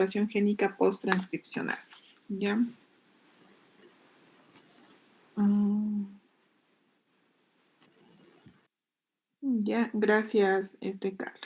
información génica post-transcripcional. ¿Ya? Ya, gracias, Carla.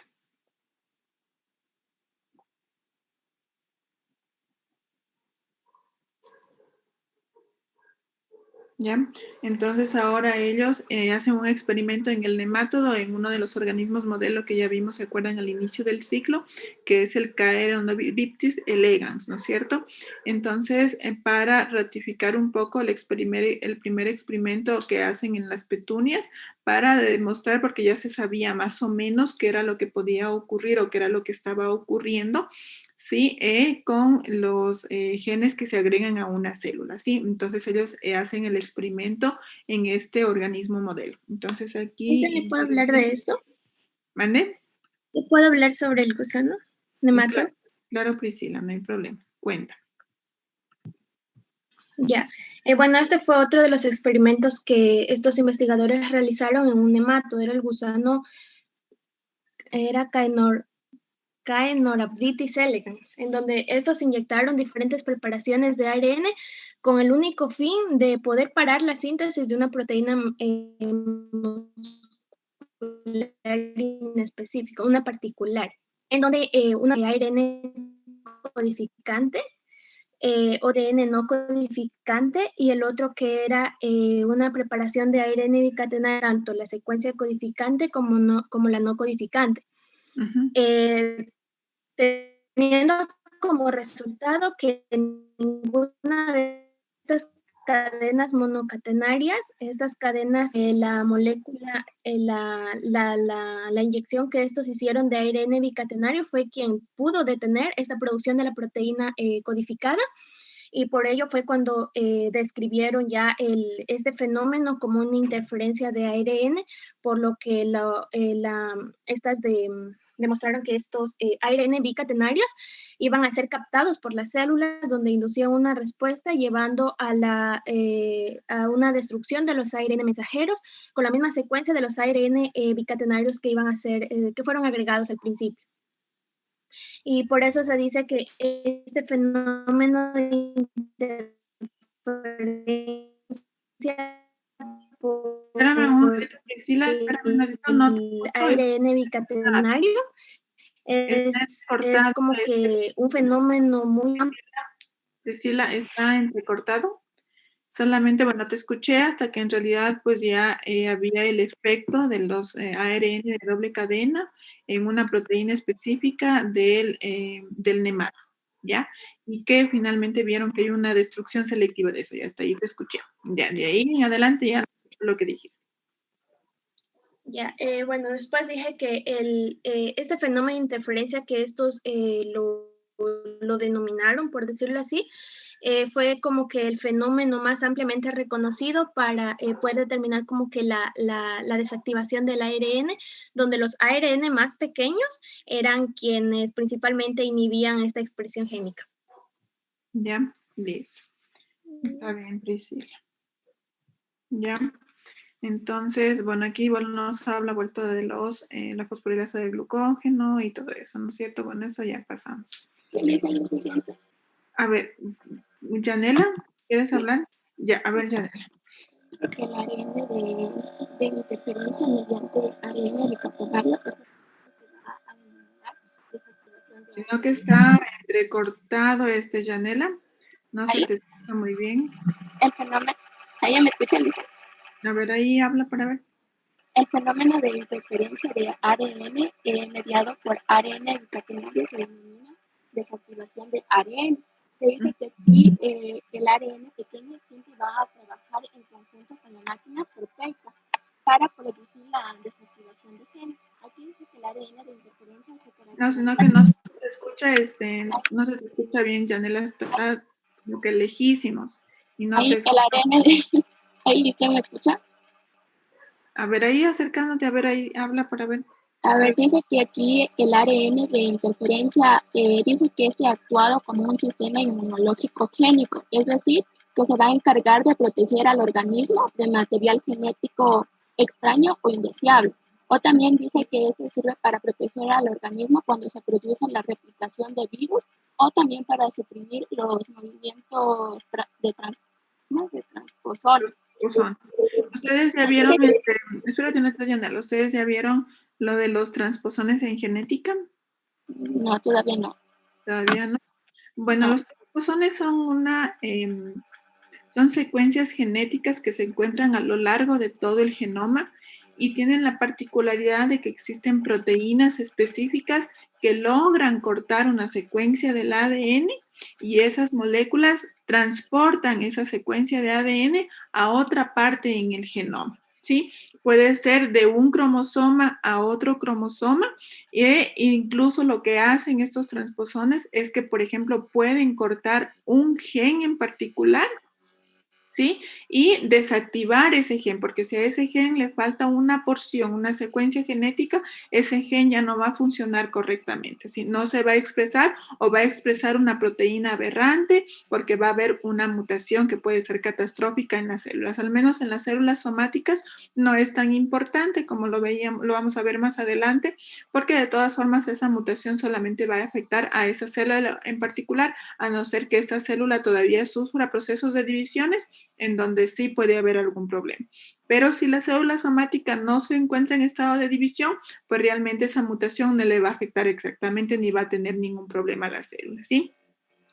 ¿Ya? Entonces ahora ellos hacen un experimento en el nemátodo, en uno de los organismos modelo que ya vimos, ¿se acuerdan al inicio del ciclo? Que es el Caenorhabditis elegans, ¿no es cierto? Entonces, para ratificar un poco el primer experimento que hacen en las petunias, para demostrar, porque ya se sabía más o menos qué era lo que podía ocurrir o qué era lo que estaba ocurriendo, ¿sí? Con los genes que se agregan a una célula, ¿sí? Entonces ellos hacen el experimento en este organismo modelo. Entonces aquí... ¿Le puedo hablar de esto? ¿Mande? ¿Le puedo hablar sobre el gusano nemátodo? Claro, Priscila, no hay problema. Cuenta. Ya. Bueno, este fue otro de los experimentos que estos investigadores realizaron en un nemátodo. Era el gusano, era Caenorhabditis elegans, en donde estos inyectaron diferentes preparaciones de ARN con el único fin de poder parar la síntesis de una proteína inespecífica, una particular, en donde una ARN codificante, ODN no codificante, y el otro que era una preparación de ARN bicatenario, tanto la secuencia codificante como la no codificante. Teniendo como resultado que ninguna de estas cadenas monocatenarias, estas cadenas, la molécula, la inyección que estos hicieron de ARN bicatenario fue quien pudo detener esta producción de la proteína codificada, y por ello fue cuando describieron ya este fenómeno como una interferencia de ARN, por lo que demostraron que estos ARN bicatenarios iban a ser captados por las células, donde inducían una respuesta llevando a una destrucción de los ARN mensajeros con la misma secuencia de los ARN bicatenarios que iban a ser, que fueron agregados al principio. Y por eso se dice que este fenómeno de interferencia Espérame un momento, Priscila, espérame un momento, no te escucho. ARN bicatenario es como que un fenómeno muy amplio. Priscila, está entrecortado. Solamente, bueno, te escuché hasta que en realidad pues ya había el efecto de los ARN de doble cadena en una proteína específica del nemátodo, ¿ya? Y que finalmente vieron que hay una destrucción selectiva de eso, ya hasta ahí te escuché. Ya, de ahí en adelante ya lo que dijiste. Ya, bueno, después dije que este fenómeno de interferencia que estos lo denominaron, por decirlo así, fue como que el fenómeno más ampliamente reconocido para poder determinar como que la desactivación del ARN, donde los ARN más pequeños eran quienes principalmente inhibían esta expresión génica. Ya, listo. Está bien, Priscila. Ya. Entonces, bueno, aquí igual nos habla vuelta de la fosforilasa del glucógeno y todo eso, ¿no es cierto? Bueno, eso ya pasamos. A ver, Janela, ¿quieres hablar? Ya, a ver, Janela. El ARN de interferencia mediante ARN bicatenario es va a eliminar desactivación de Sino que está entrecortado Janela. No se te escucha muy bien. El fenómeno, ¿ahí me escucha, Lisa? A ver, ahí habla para ver. El fenómeno de interferencia de ARN mediado por ARN bicatenario se denomina desactivación de ARN. Se dice que aquí el ARN pequeño siempre va a trabajar en conjunto con la máquina proteica para producir la desactivación de genes. Aquí dice que el ARN de interferencia se caracteriza... No, sino que no se te escucha, no se te escucha bien, Janela, está como que lejísimos. Y no ahí te escucha. El ARN, ahí ¿quién me escucha? A ver, ahí acercándote, a ver, ahí habla para ver. A ver, dice que aquí el ARN de interferencia dice que este ha actuado como un sistema inmunológico clínico, es decir, que se va a encargar de proteger al organismo de material genético extraño o indeseable. O también dice que este sirve para proteger al organismo cuando se produce la replicación de virus o también para suprimir los movimientos de transposones. Son. Ustedes ya vieron, espérate, no te Yanela, ¿ustedes ya vieron lo de los transposones en genética? No, todavía no. Todavía no. Bueno, No. los transposones son son secuencias genéticas que se encuentran a lo largo de todo el genoma y tienen la particularidad de que existen proteínas específicas que logran cortar una secuencia del ADN y esas moléculas transportan esa secuencia de ADN a otra parte en el genoma. ¿Sí? Puede ser de un cromosoma a otro cromosoma e incluso lo que hacen estos transposones es que, por ejemplo, pueden cortar un gen en particular, ¿sí? Y desactivar ese gen, porque si a ese gen le falta una porción, una secuencia genética, ese gen ya no va a funcionar correctamente, ¿sí? No se va a expresar o va a expresar una proteína aberrante porque va a haber una mutación que puede ser catastrófica en las células. Al menos en las células somáticas no es tan importante como lo vamos a ver más adelante, porque de todas formas esa mutación solamente va a afectar a esa célula en particular, a no ser que esta célula todavía sufra procesos de divisiones en donde sí puede haber algún problema. Pero si la célula somática no se encuentra en estado de división, pues realmente esa mutación no le va a afectar exactamente ni va a tener ningún problema a la célula, ¿sí?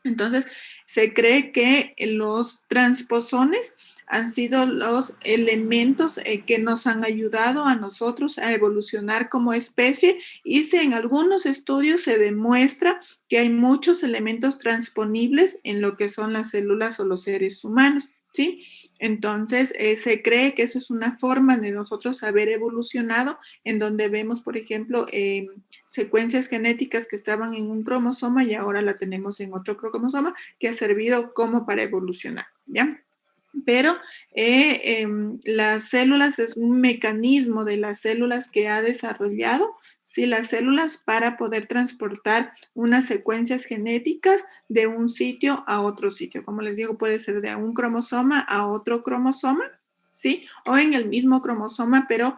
Entonces, se cree que los transposones han sido los elementos que nos han ayudado a nosotros a evolucionar como especie y en algunos estudios se demuestra que hay muchos elementos transponibles en lo que son las células o los seres humanos. ¿Sí? Entonces, se cree que eso es una forma de nosotros haber evolucionado, en donde vemos, por ejemplo, secuencias genéticas que estaban en un cromosoma y ahora la tenemos en otro cromosoma, que ha servido como para evolucionar, ¿ya? Pero las células es un mecanismo de las células que ha desarrollado, ¿sí? Las células para poder transportar unas secuencias genéticas de un sitio a otro sitio. Como les digo, puede ser de un cromosoma a otro cromosoma, ¿sí? O en el mismo cromosoma, pero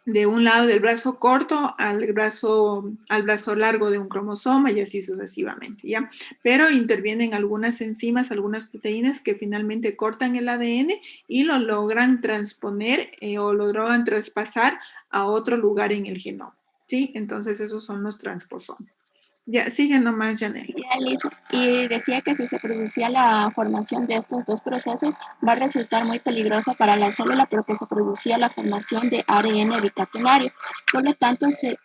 de un lado del brazo corto al brazo largo de un cromosoma y así sucesivamente, ¿ya? Pero intervienen algunas enzimas, algunas proteínas que finalmente cortan el ADN y lo logran transponer o lo logran traspasar a otro lugar en el genoma, ¿sí? Entonces esos son los transposones. Ya, sigue nomás, Janelle. Y decía que si se producía la formación de estos dos procesos, va a resultar muy peligroso para la célula porque se producía la formación de ARN bicatenario. Por lo tanto, se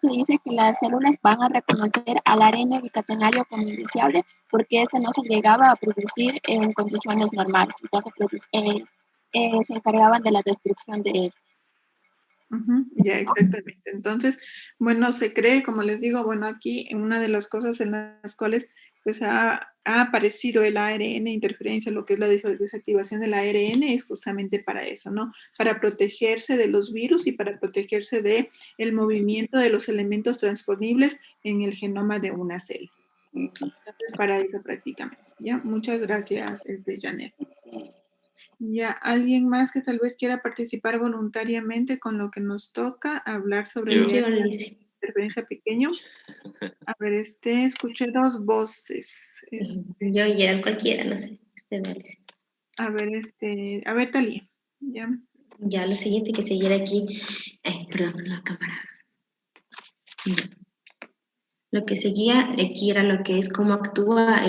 dice que las células van a reconocer al ARN bicatenario como indeseable porque este no se llegaba a producir en condiciones normales. Entonces, se encargaban de la destrucción de este. Ya, exactamente. Entonces, bueno, se cree, como les digo, bueno, aquí en una de las cosas en las cuales pues ha aparecido el ARN, interferencia, lo que es la desactivación del ARN, es justamente para eso, ¿no? Para protegerse de los virus y para protegerse de el movimiento de los elementos transponibles en el genoma de una célula. Entonces, para eso prácticamente, ¿ya? Muchas gracias, Janet. Ya, ¿alguien más que tal vez quiera participar voluntariamente con lo que nos toca, hablar sobre el Yo, interferencia pequeño? A ver, escuché dos voces. yo ya cualquiera, no sé. A ver, a ver, Talía. Ya. Ya, lo siguiente que seguir aquí. Perdón, la cámara. Ya. Lo que seguía aquí era lo que es cómo actúa,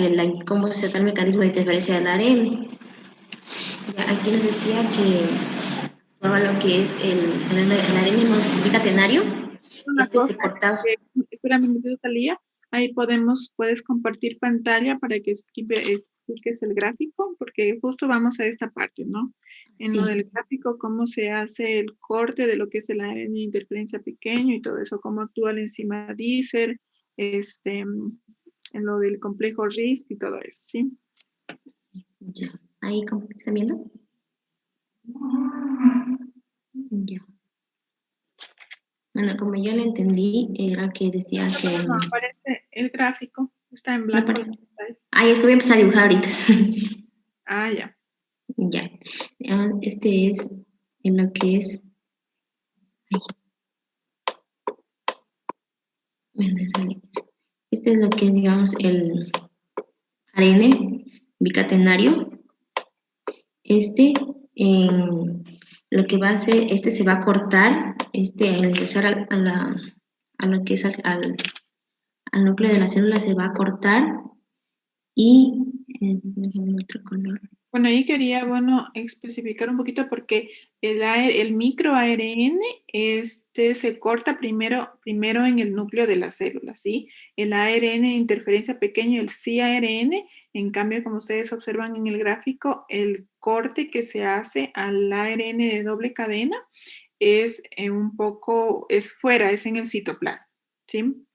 cómo se da el mecanismo de interferencia del ARN. Ya, aquí nos decía que todo lo que es el ARN bicatenario, Una se cosa, cortaba. espérame un minuto, Talía. Ahí puedes compartir pantalla para que expliques el gráfico, porque justo vamos a esta parte, ¿no? En lo Sí. del gráfico, cómo se hace el corte de lo que es el ARN de interferencia pequeño y todo eso, cómo actúa la enzima Dicer, en lo del complejo RISC y todo eso, ¿sí? Ya. Ahí, ¿cómo están viendo? Ya. Bueno, como yo lo entendí, era que decía que... No aparece el gráfico, está en no blanco. Ahí es que voy a empezar a dibujar ahorita. Ah, ya. Ya. Este es en lo que es... Ay. Bueno, este es lo que es, digamos, el ARN bicatenario. Lo que va a hacer, se va a cortar, al ingresar a lo que es al núcleo de la célula, se va a cortar y, déjame otro color. Bueno, ahí quería, especificar un poquito porque el microARN se corta primero en el núcleo de la célula, ¿sí? El ARN de interferencia pequeño, el cARN, en cambio, como ustedes observan en el gráfico, el corte que se hace al ARN de doble cadena es es fuera, es en el citoplasma, ¿sí?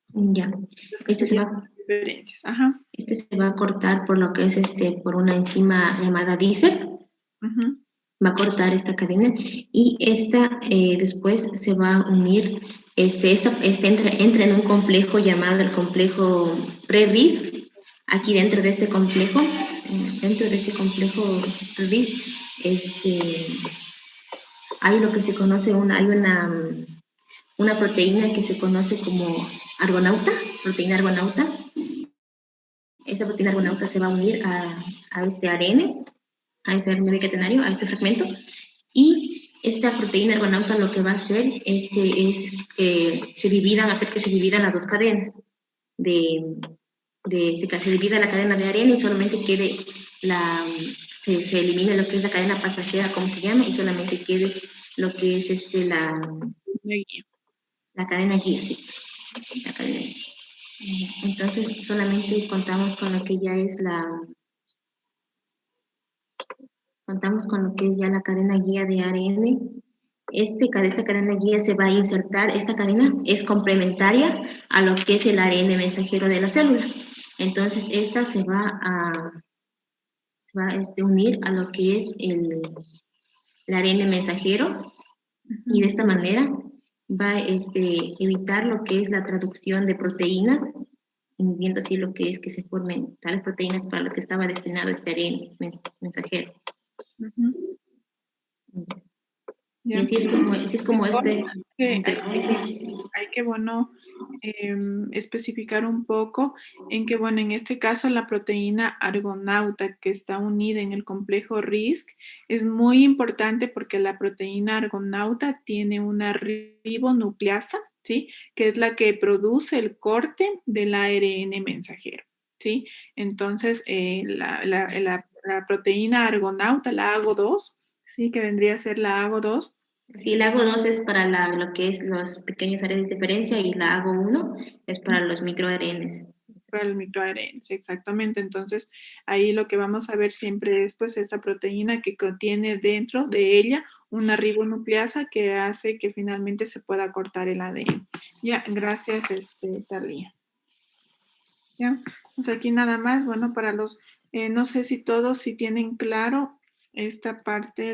Ya. Entonces, diferencias. Ajá. Este se va a cortar por lo que es por una enzima llamada DICEP. Va a cortar esta cadena y esta después se va a unir, entra en un complejo llamado el complejo pre-RISC. Aquí dentro de este complejo pre-RISC, hay lo que se conoce, hay una proteína que se conoce como proteína argonauta. Esa proteína argonauta se va a unir a este ARN, a este ARN bicatenario, a este fragmento, y esta proteína argonauta lo que va a hacer es hacer que se dividan las dos cadenas, se divida la cadena de ARN y solamente quede se elimina lo que es la cadena pasajera, como se llama, y solamente quede lo que es la cadena guía, ¿sí? La cadena guía. Entonces solamente contamos con lo que ya es la cadena guía de ARN. Esta cadena guía se va a insertar, esta cadena es complementaria a lo que es el ARN mensajero de la célula. Entonces esta se va a unir a lo que es el ARN mensajero y de esta manera va a evitar lo que es la traducción de proteínas, inhibiendo así lo que es que se formen tales proteínas para las que estaba destinado este ARN mensajero. Y así es como hay que especificar un poco en que, en este caso la proteína argonauta que está unida en el complejo RISC es muy importante porque la proteína argonauta tiene una ribonucleasa, ¿sí? Que es la que produce el corte del ARN mensajero, ¿sí? Entonces, la proteína argonauta, la AGO2, sí, que vendría a ser la AGO2. Sí, la AGO2 es para lo que es los pequeños ARN de interferencia y la AGO1 es para los microARNs. Para el microARN, exactamente. Entonces, ahí lo que vamos a ver siempre es pues esta proteína que contiene dentro de ella una ribonucleasa que hace que finalmente se pueda cortar el ADN. Ya, gracias, Talía. Ya, pues aquí nada más, para los, no sé si todos si tienen claro esta parte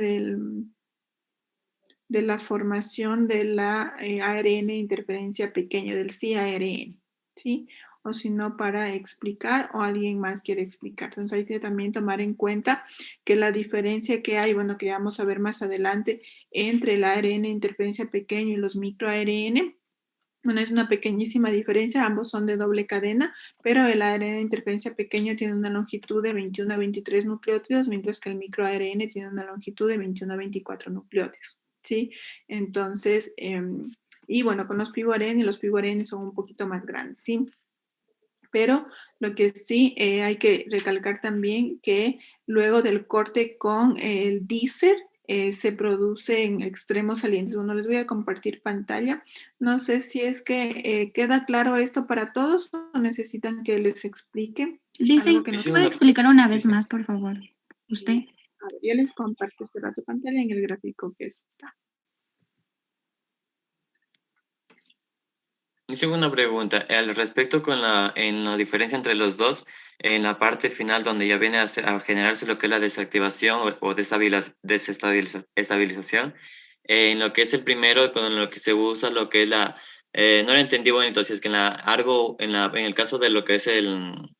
de la formación de la ARN interferencia pequeño, del cARN, ¿sí? O si no, para explicar o alguien más quiere explicar. Entonces hay que también tomar en cuenta que la diferencia que hay, que vamos a ver más adelante entre el ARN interferencia pequeño y los microARN, es una pequeñísima diferencia, ambos son de doble cadena, pero el ARN de interferencia pequeño tiene una longitud de 21 a 23 nucleótidos, mientras que el microARN tiene una longitud de 21 a 24 nucleótidos, ¿sí? Entonces, y con los PIGO-ARN son un poquito más grandes, ¿sí? Pero lo que sí hay que recalcar también que luego del corte con el DICER, se producen extremos salientes. Bueno, les voy a compartir pantalla. No sé si es que queda claro esto para todos o necesitan que les explique. Dice, ¿puede explicar una vez más, por favor? ¿Usted? A ver, ya les comparto este rato pantalla en el gráfico que está. Hice una pregunta al respecto en la diferencia entre los dos, en la parte final donde ya viene a generarse lo que es la desactivación o desestabilización, en lo que es el primero, con lo que se usa lo que es no lo entendí bonito, si es que en en el caso de lo que es en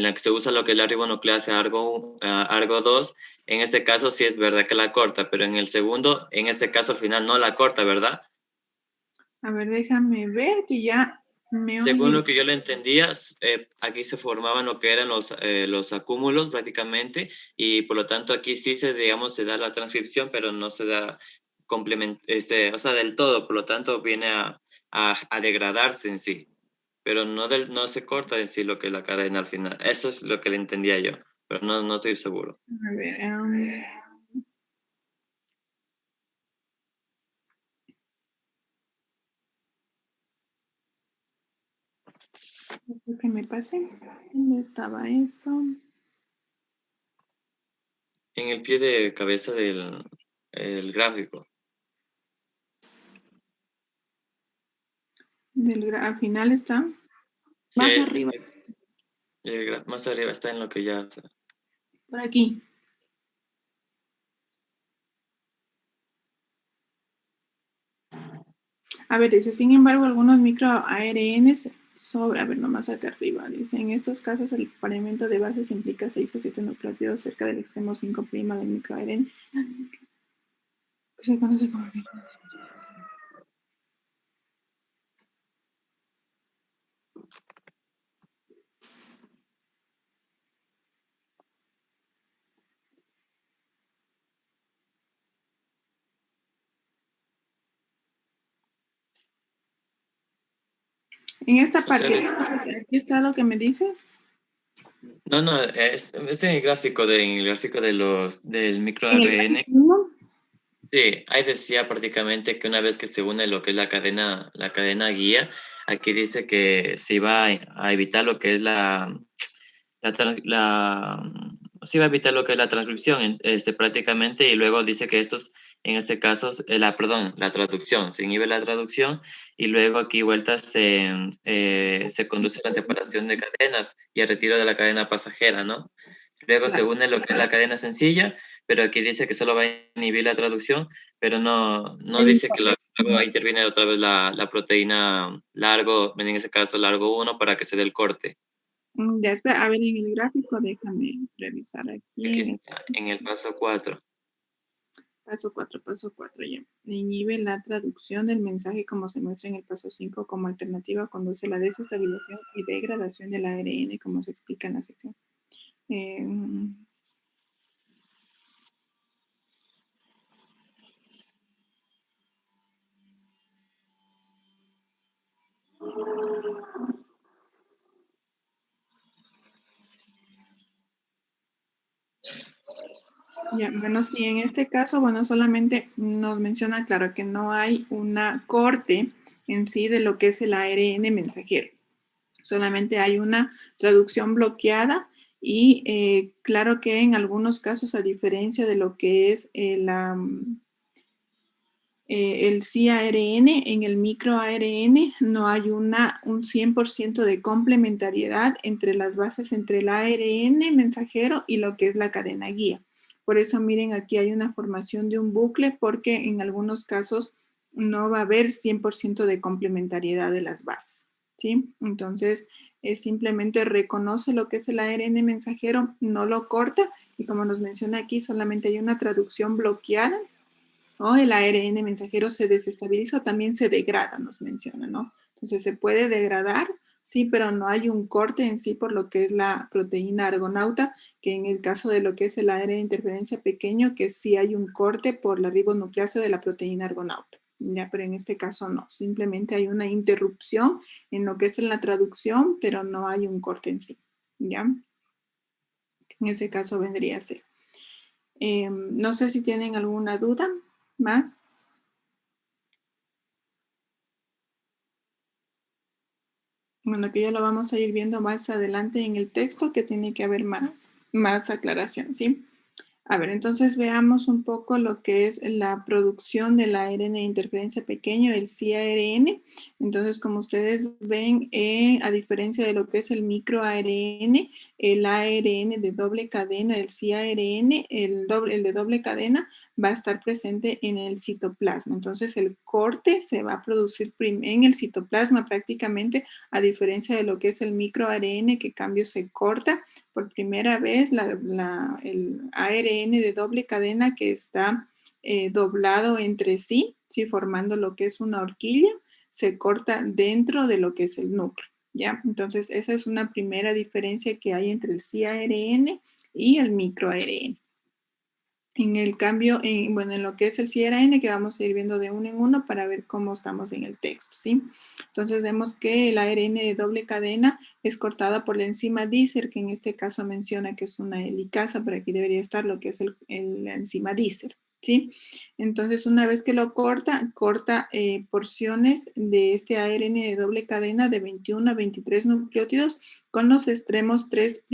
la que se usa lo que es la ribonucleasa Argo2, en este caso sí es verdad que la corta, pero en el segundo, en este caso al final no la corta, ¿verdad? A ver, déjame ver que ya me Según oye. lo que yo le entendía, aquí se formaban lo que eran los acúmulos prácticamente, y por lo tanto aquí sí se, digamos, se da la transcripción, pero no se da o sea, del todo, por lo tanto viene a degradarse en sí, pero no se corta en sí lo que es la cadena al final. Eso es lo que le entendía yo, pero no estoy seguro. A ver, ¿qué me pasé? ¿Dónde estaba eso? En el pie de cabeza del el gráfico. Al final está más Sí, arriba, más arriba está en lo que ya... por aquí. A ver, dice, sin embargo, algunos microARNs sobre, a ver, nomás acá arriba, dice, en estos casos el paramento de bases implica 6 o 7 nucleótidos cerca del extremo 5' del microARN, que se conoce como... En esta O sea, parte, aquí está lo que me dices. no, es en el gráfico del En el microARN. mismo. Sí, ahí decía prácticamente que una vez que se une lo que es la cadena guía, aquí dice que se iba a evitar lo que es se iba a evitar lo que es la transcripción, prácticamente, y luego dice que estos, en este caso, la traducción, se inhibe la traducción, y luego aquí vuelta se conduce a la separación de cadenas y al retiro de la cadena pasajera, ¿no? Luego se Claro. une lo que es la cadena sencilla, pero aquí dice que solo va a inhibir la traducción, pero no dice que luego interviene otra vez la proteína largo, en ese caso largo 1, para que se dé el corte. Ya espera, a ver, en el gráfico, déjame revisar aquí Aquí en el está, en el paso 4. paso 4 ya. Inhibe la traducción del mensaje como se muestra en el paso 5 como alternativa, conduce a la desestabilización y degradación del ARN como se explica en la sección. Eh, Ya, bueno, sí, en este caso, bueno, solamente nos menciona, claro, que no hay una corte en sí de lo que es el ARN mensajero. Solamente hay una traducción bloqueada y claro que en algunos casos, a diferencia de lo que es el CARN, en el microARN no hay un 100% de complementariedad entre las bases, entre el ARN mensajero y lo que es la cadena guía. Por eso miren, aquí hay una formación de un bucle porque en algunos casos no va a haber 100% de complementariedad de las bases, ¿sí? Entonces, simplemente reconoce lo que es el ARN mensajero, no lo corta y como nos menciona aquí, solamente hay una traducción bloqueada o el ARN mensajero se desestabiliza o también se degrada, nos menciona, ¿no? Entonces se puede degradar, sí, pero no hay un corte en sí por lo que es la proteína argonauta, que en el caso de lo que es el ARN de interferencia pequeño, que sí hay un corte por la ribonucleasa de la proteína argonauta. Ya, pero en este caso no, simplemente hay una interrupción en lo que es en la traducción, pero no hay un corte en sí, ¿ya? En ese caso vendría a ser. No sé si tienen alguna duda más. Bueno, que ya lo vamos a ir viendo más adelante en el texto, que tiene que haber más aclaración, ¿sí? A ver, entonces veamos un poco lo que es la producción del ARN de interferencia pequeño, el CARN. Entonces, como ustedes ven, a diferencia de lo que es el microARN, el ARN de doble cadena, el CARN, el de doble cadena, va a estar presente en el citoplasma. Entonces, el corte se va a producir en el citoplasma prácticamente, a diferencia de lo que es el microARN, que cambio se corta por primera vez el ARN de doble cadena que está doblado entre sí, ¿sí? Formando lo que es una horquilla. se corta dentro de lo que es el núcleo, ¿ya? Entonces, esa es una primera diferencia que hay entre el CARN y el microARN. En el cambio, bueno, en lo que es el CRN, que vamos a ir viendo de uno en uno para ver cómo estamos en el texto, ¿sí? Entonces vemos que el ARN de doble cadena es cortada por la enzima Dicer, que en este caso menciona que es una helicasa, pero aquí debería estar lo que es la enzima Dicer, ¿sí? Entonces una vez que lo corta porciones de este ARN de doble cadena de 21 a 23 nucleótidos con los extremos 3'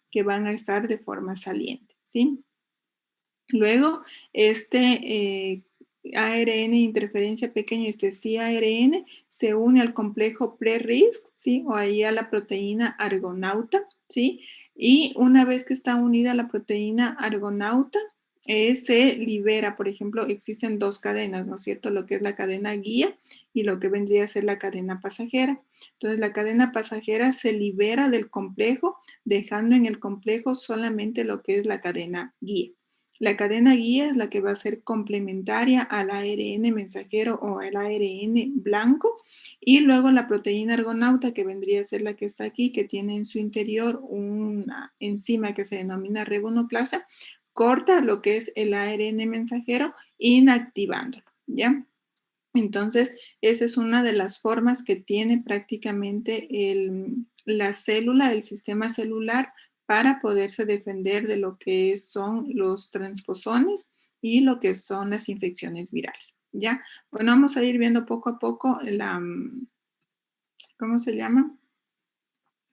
que van a estar de forma saliente, ¿sí? Luego, ARN interferencia pequeño, este CARN, se une al complejo pre-RISC, ¿sí? O ahí a la proteína argonauta, ¿sí? Y una vez que está unida a la proteína argonauta, se libera, por ejemplo, existen dos cadenas, ¿no es cierto? Lo que es la cadena guía y lo que vendría a ser la cadena pasajera. Entonces, la cadena pasajera se libera del complejo, dejando en el complejo solamente lo que es la cadena guía. La cadena guía es la que va a ser complementaria al ARN mensajero o al ARN blanco, y luego la proteína argonauta, que vendría a ser la que está aquí, que tiene en su interior una enzima que se denomina ribonucleasa, corta lo que es el ARN mensajero inactivándolo, ¿ya? Entonces, esa es una de las formas que tiene prácticamente la célula, el sistema celular, para poderse defender de lo que son los transposones y lo que son las infecciones virales, ¿ya? Bueno, vamos a ir viendo poco a poco ¿cómo se llama?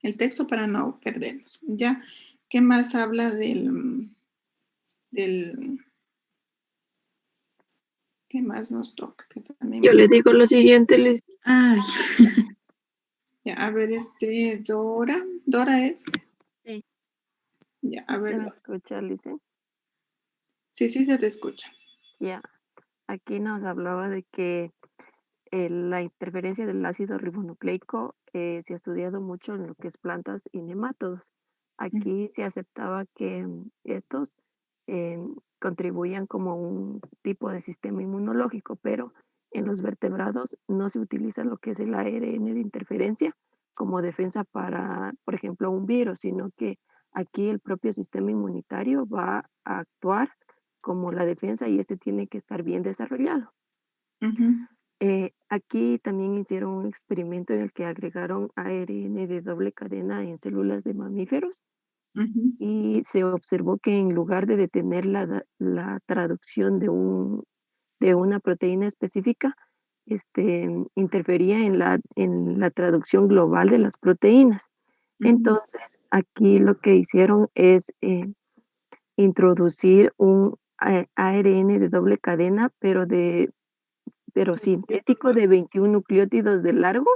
El texto para no perdernos, ¿ya? ¿Qué más habla ¿qué más nos toca? Que también Yo le digo lo siguiente, Liz. Ay, ya, a ver, Dora es. Sí. Ya, a ver. ¿Se me escucha, Liz? Sí, se te escucha. Ya. Aquí nos hablaba de que la interferencia del ácido ribonucleico se ha estudiado mucho en lo que es plantas y nemátodos. Aquí se aceptaba que estos eh, contribuían como un tipo de sistema inmunológico, pero en los vertebrados no se utiliza lo que es el ARN de interferencia como defensa para, por ejemplo, un virus, sino que aquí el propio sistema inmunitario va a actuar como la defensa y este tiene que estar bien desarrollado. Ujú. Aquí también hicieron un experimento en el que agregaron ARN de doble cadena en células de mamíferos Ujú. y se observó que en lugar de detener la traducción de una proteína específica, interfería en la traducción global de las proteínas. Ujú. Entonces, aquí lo que hicieron es introducir un ARN de doble cadena, pero sintético de 21 nucleótidos de largo,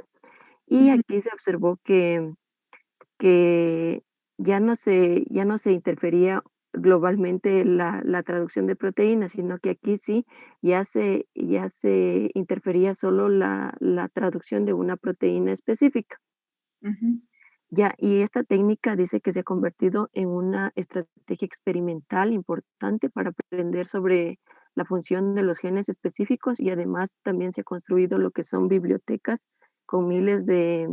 y Ujú. aquí se observó que ya no se interfería globalmente la traducción de proteínas, sino que aquí sí ya se interfería solo la traducción de una proteína específica. Ujú. Ya, y esta técnica dice que se ha convertido en una estrategia experimental importante para aprender sobre la función de los genes específicos, y además también se ha construido lo que son bibliotecas con miles de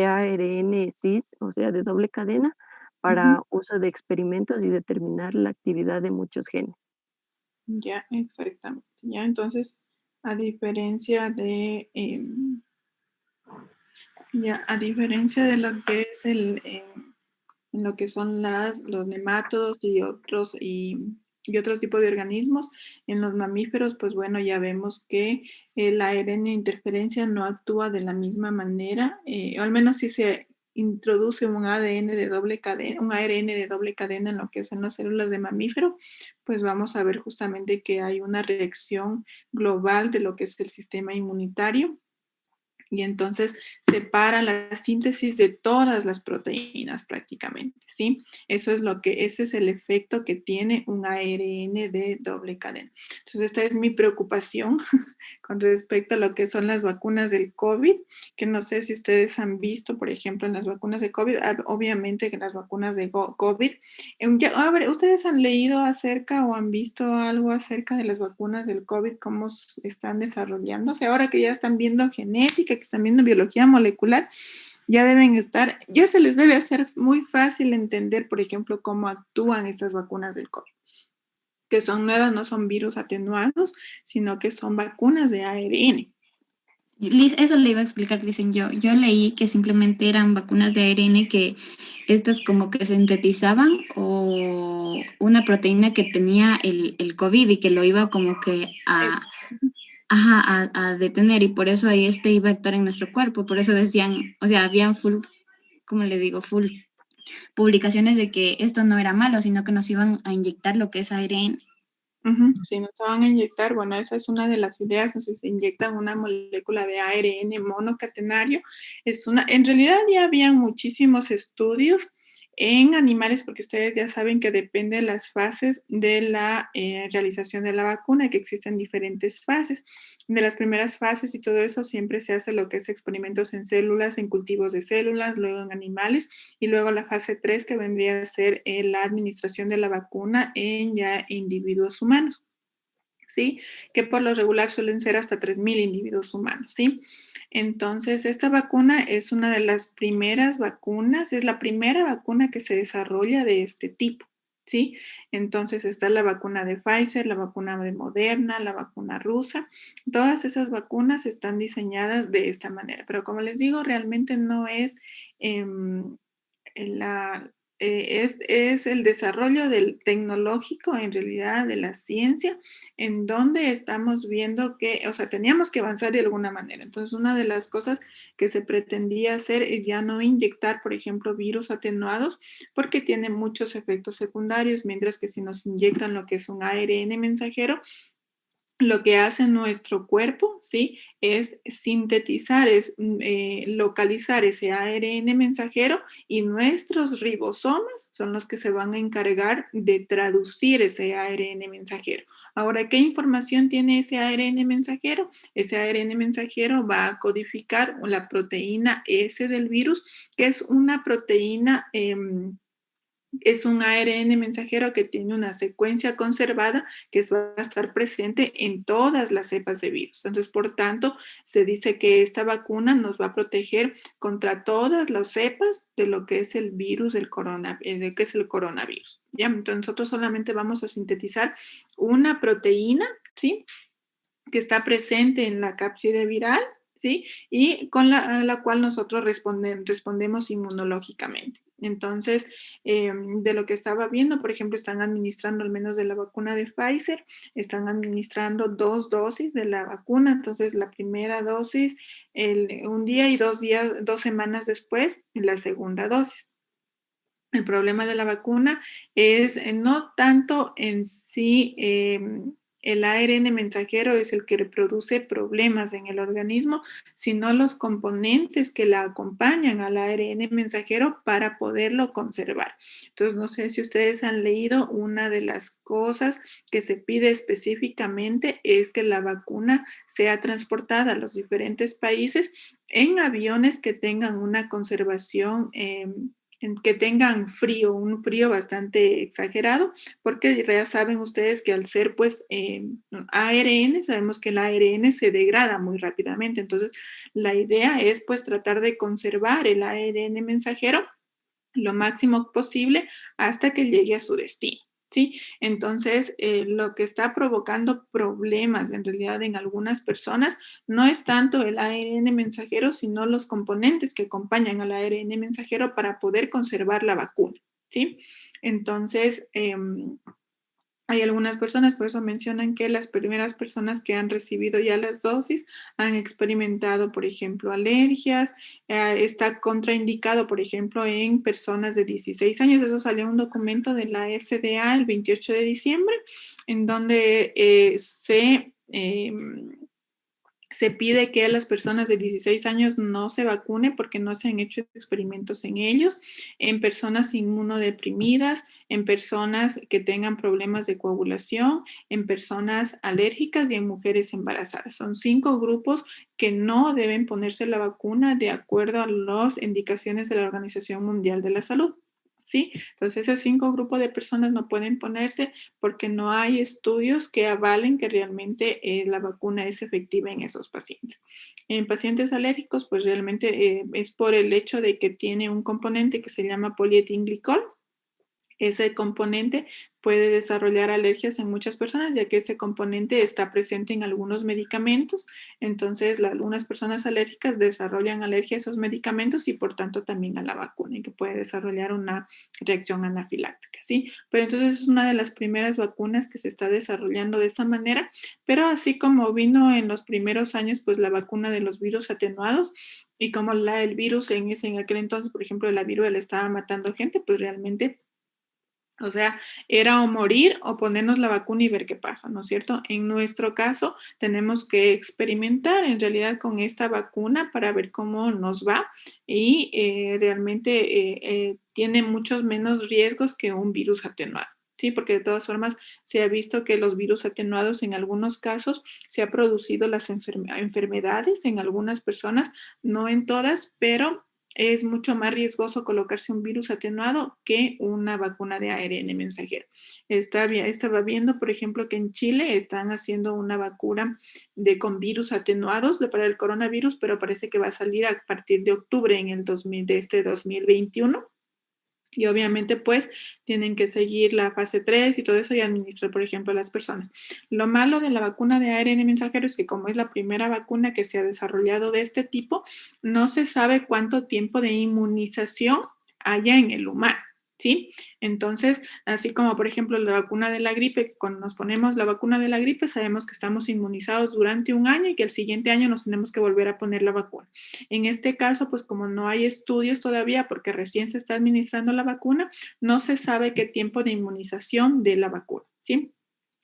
ARN cis, o sea, de doble cadena, Ujú. para uso de experimentos y determinar la actividad de muchos genes. Ya, exactamente. Ya, entonces, a diferencia de, a diferencia de lo que es en lo que son los nemátodos y otro tipo de organismos, en los mamíferos, pues bueno, ya vemos que el ARN de interferencia no actúa de la misma manera, o al menos si se introduce un ADN de doble cadena, un ARN de doble cadena en lo que son las células de mamífero, pues vamos a ver justamente que hay una reacción global de lo que es el sistema inmunitario y entonces separa la síntesis de todas las proteínas prácticamente, ¿sí? Ese es el efecto que tiene un ARN de doble cadena. Entonces, esta es mi preocupación con respecto a lo que son las vacunas del COVID, que no sé si ustedes han visto, por ejemplo, en las vacunas de COVID, obviamente que las vacunas de COVID, a ver, ¿ustedes han leído acerca o han visto algo acerca de las vacunas del COVID, cómo están desarrollándose? Ahora que ya están viendo genética, que están viendo biología molecular, ya se les debe hacer muy fácil entender, por ejemplo, cómo actúan estas vacunas del COVID, que son nuevas, no son virus atenuados, sino que son vacunas de ARN. Liz, eso le iba a explicar, dicen yo. Yo leí que simplemente eran vacunas de ARN que estas como que sintetizaban o una proteína que tenía el COVID y que lo iba como que a detener, y por eso ahí iba a actuar en nuestro cuerpo. Por eso decían, o sea, habían full, como le digo, full publicaciones de que esto no era malo, sino que nos iban a inyectar lo que es ARN. Si nos van a inyectar, bueno, esa es una de las ideas, nos inyectan una molécula de ARN monocatenario. En realidad ya habían muchísimos estudios en animales, porque ustedes ya saben que depende de las fases de la realización de la vacuna, que existen diferentes fases. De las primeras fases y todo eso siempre se hace lo que es experimentos en células, en cultivos de células, luego en animales, y luego la fase 3 que vendría a ser la administración de la vacuna en ya individuos humanos, ¿sí? Que por lo regular suelen ser hasta 3.000 individuos humanos, ¿sí? Entonces, esta vacuna es una de las primeras vacunas, es la primera vacuna que se desarrolla de este tipo, ¿sí? Entonces está la vacuna de Pfizer, la vacuna de Moderna, la vacuna rusa. Todas esas vacunas están diseñadas de esta manera, pero como les digo, realmente no es la, es el desarrollo del tecnológico, en realidad, de la ciencia, en donde estamos viendo que, o sea, teníamos que avanzar de alguna manera. Entonces, una de las cosas que se pretendía hacer es ya no inyectar, por ejemplo, virus atenuados, porque tiene muchos efectos secundarios, mientras que si nos inyectan lo que es un ARN mensajero, lo que hace nuestro cuerpo, ¿sí? Es sintetizar, es localizar ese ARN mensajero, y nuestros ribosomas son los que se van a encargar de traducir ese ARN mensajero. Ahora, ¿qué información tiene ese ARN mensajero? Ese ARN mensajero va a codificar la proteína S del virus, que es una proteína... es un ARN mensajero que tiene una secuencia conservada que va a estar presente en todas las cepas de virus. Entonces, por tanto, se dice que esta vacuna nos va a proteger contra todas las cepas de lo que es el virus del coronavirus. ¿Ya? Entonces, nosotros solamente vamos a sintetizar una proteína, ¿sí?, que está presente en la cápside viral, ¿sí?, y con la cual nosotros respondemos inmunológicamente. Entonces, de lo que estaba viendo, por ejemplo, están administrando, al menos de la vacuna de Pfizer, están administrando 2 dosis de la vacuna. Entonces, la primera dosis un día, y 2 semanas después, la segunda dosis. El problema de la vacuna es no tanto en sí, el ARN mensajero es el que reproduce problemas en el organismo, sino los componentes que la acompañan al ARN mensajero para poderlo conservar. Entonces, no sé si ustedes han leído, una de las cosas que se pide específicamente es que la vacuna sea transportada a los diferentes países en aviones que tengan una conservación, que tengan frío, un frío bastante exagerado, porque ya saben ustedes que al ser pues ARN, sabemos que el ARN se degrada muy rápidamente. Entonces, la idea es pues tratar de conservar el ARN mensajero lo máximo posible hasta que llegue a su destino, ¿sí? Entonces, lo que está provocando problemas en realidad en algunas personas no es tanto el ARN mensajero, sino los componentes que acompañan al ARN mensajero para poder conservar la vacuna, ¿sí? Entonces, hay algunas personas, por eso mencionan que las primeras personas que han recibido ya las dosis han experimentado, por ejemplo, alergias. Está contraindicado, por ejemplo, en personas de 16 años. Eso salió un documento de la FDA el 28 de diciembre, en donde se pide que a las personas de 16 años no se vacune porque no se han hecho experimentos en ellos, en personas inmunodeprimidas, en personas que tengan problemas de coagulación, en personas alérgicas y en mujeres embarazadas. Son 5 grupos que no deben ponerse la vacuna de acuerdo a las indicaciones de la Organización Mundial de la Salud. ¿Sí? Entonces, esos 5 grupos de personas no pueden ponerse porque no hay estudios que avalen que realmente la vacuna es efectiva en esos pacientes. En pacientes alérgicos, pues realmente es por el hecho de que tiene un componente que se llama polietilenglicol. Ese componente puede desarrollar alergias en muchas personas, ya que ese componente está presente en algunos medicamentos. Entonces, algunas personas alérgicas desarrollan alergia a esos medicamentos y por tanto también a la vacuna, y que puede desarrollar una reacción anafiláctica, ¿sí? Pero entonces es una de las primeras vacunas que se está desarrollando de esa manera, pero así como vino en los primeros años, pues la vacuna de los virus atenuados, y como el virus en aquel entonces, por ejemplo, la viruela estaba matando gente, pues realmente, o sea, era o morir o ponernos la vacuna y ver qué pasa, ¿no es cierto? En nuestro caso, tenemos que experimentar en realidad con esta vacuna para ver cómo nos va, y realmente tiene muchos menos riesgos que un virus atenuado. Sí, porque de todas formas se ha visto que los virus atenuados en algunos casos se ha producido las enfermedades en algunas personas, no en todas, pero es mucho más riesgoso colocarse un virus atenuado que una vacuna de ARN mensajero. Estaba viendo, por ejemplo, que en Chile están haciendo una vacuna con virus atenuados para el coronavirus, pero parece que va a salir a partir de octubre de este 2021. Y obviamente pues tienen que seguir la fase 3 y todo eso y administrar, por ejemplo, a las personas. Lo malo de la vacuna de ARN mensajero es que como es la primera vacuna que se ha desarrollado de este tipo, no se sabe cuánto tiempo de inmunización haya en el humano. ¿Sí? Entonces, así como por ejemplo la vacuna de la gripe, cuando nos ponemos la vacuna de la gripe, sabemos que estamos inmunizados durante un año y que el siguiente año nos tenemos que volver a poner la vacuna. En este caso, pues como no hay estudios todavía, porque recién se está administrando la vacuna, no se sabe qué tiempo de inmunización de la vacuna, ¿sí?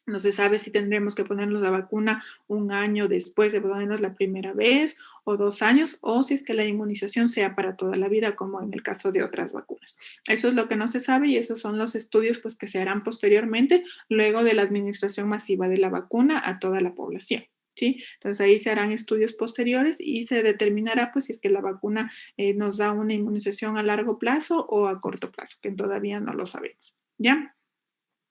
No se sabe si tendremos que ponernos la vacuna un año después de ponernos la primera vez o 2 años, o si es que la inmunización sea para toda la vida, como en el caso de otras vacunas. Eso es lo que no se sabe y esos son los estudios pues, que se harán posteriormente, luego de la administración masiva de la vacuna a toda la población. ¿Sí? Entonces ahí se harán estudios posteriores y se determinará pues si es que la vacuna nos da una inmunización a largo plazo o a corto plazo, que todavía no lo sabemos. ¿Ya?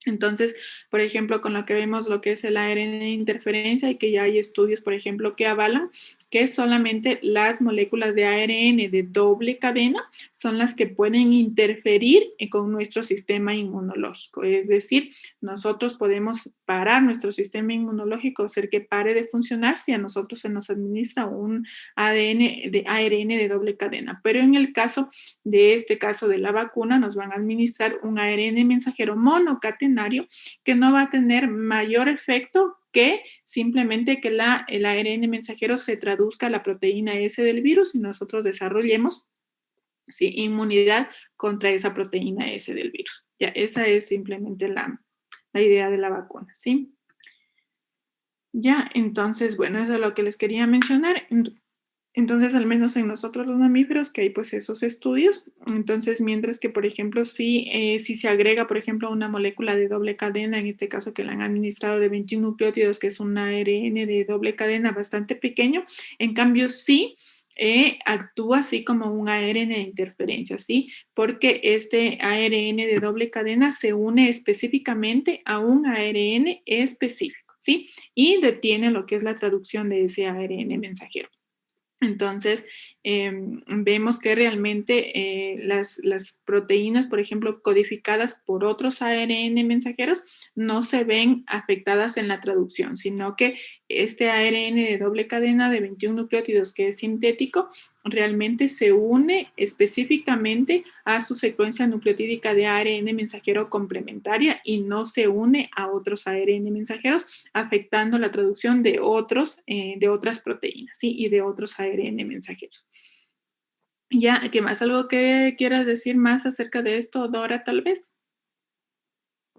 Entonces, por ejemplo, con lo que vemos lo que es el ARN de interferencia y que ya hay estudios, por ejemplo, que avalan que solamente las moléculas de ARN de doble cadena son las que pueden interferir con nuestro sistema inmunológico. Es decir, nosotros podemos parar nuestro sistema inmunológico, hacer que pare de funcionar si a nosotros se nos administra un ARN de doble cadena. Pero en el caso de este caso de la vacuna, nos van a administrar un ARN mensajero monocatenario que no va a tener mayor efecto que simplemente que el ARN mensajero se traduzca a la proteína S del virus y nosotros desarrollemos, ¿sí?, inmunidad contra esa proteína S del virus. Ya, esa es simplemente la idea de la vacuna, ¿sí? Ya, entonces, bueno, eso es lo que les quería mencionar. Entonces, al menos en nosotros los mamíferos, que hay pues esos estudios, entonces mientras que, por ejemplo, si se agrega, por ejemplo, una molécula de doble cadena, en este caso que la han administrado de 21 nucleótidos, que es un ARN de doble cadena bastante pequeño, en cambio sí actúa así como un ARN de interferencia, ¿sí? Porque este ARN de doble cadena se une específicamente a un ARN específico, ¿sí? Y detiene lo que es la traducción de ese ARN mensajero. Entonces, vemos que realmente las proteínas, por ejemplo, codificadas por otros ARN mensajeros, no se ven afectadas en la traducción, sino que este ARN de doble cadena de 21 nucleótidos que es sintético, realmente se une específicamente a su secuencia nucleotídica de ARN mensajero complementaria y no se une a otros ARN mensajeros, afectando la traducción de otras proteínas, ¿sí? Y de otros ARN mensajeros. Ya, ¿qué más? ¿Algo que quieras decir más acerca de esto, Dora, tal vez?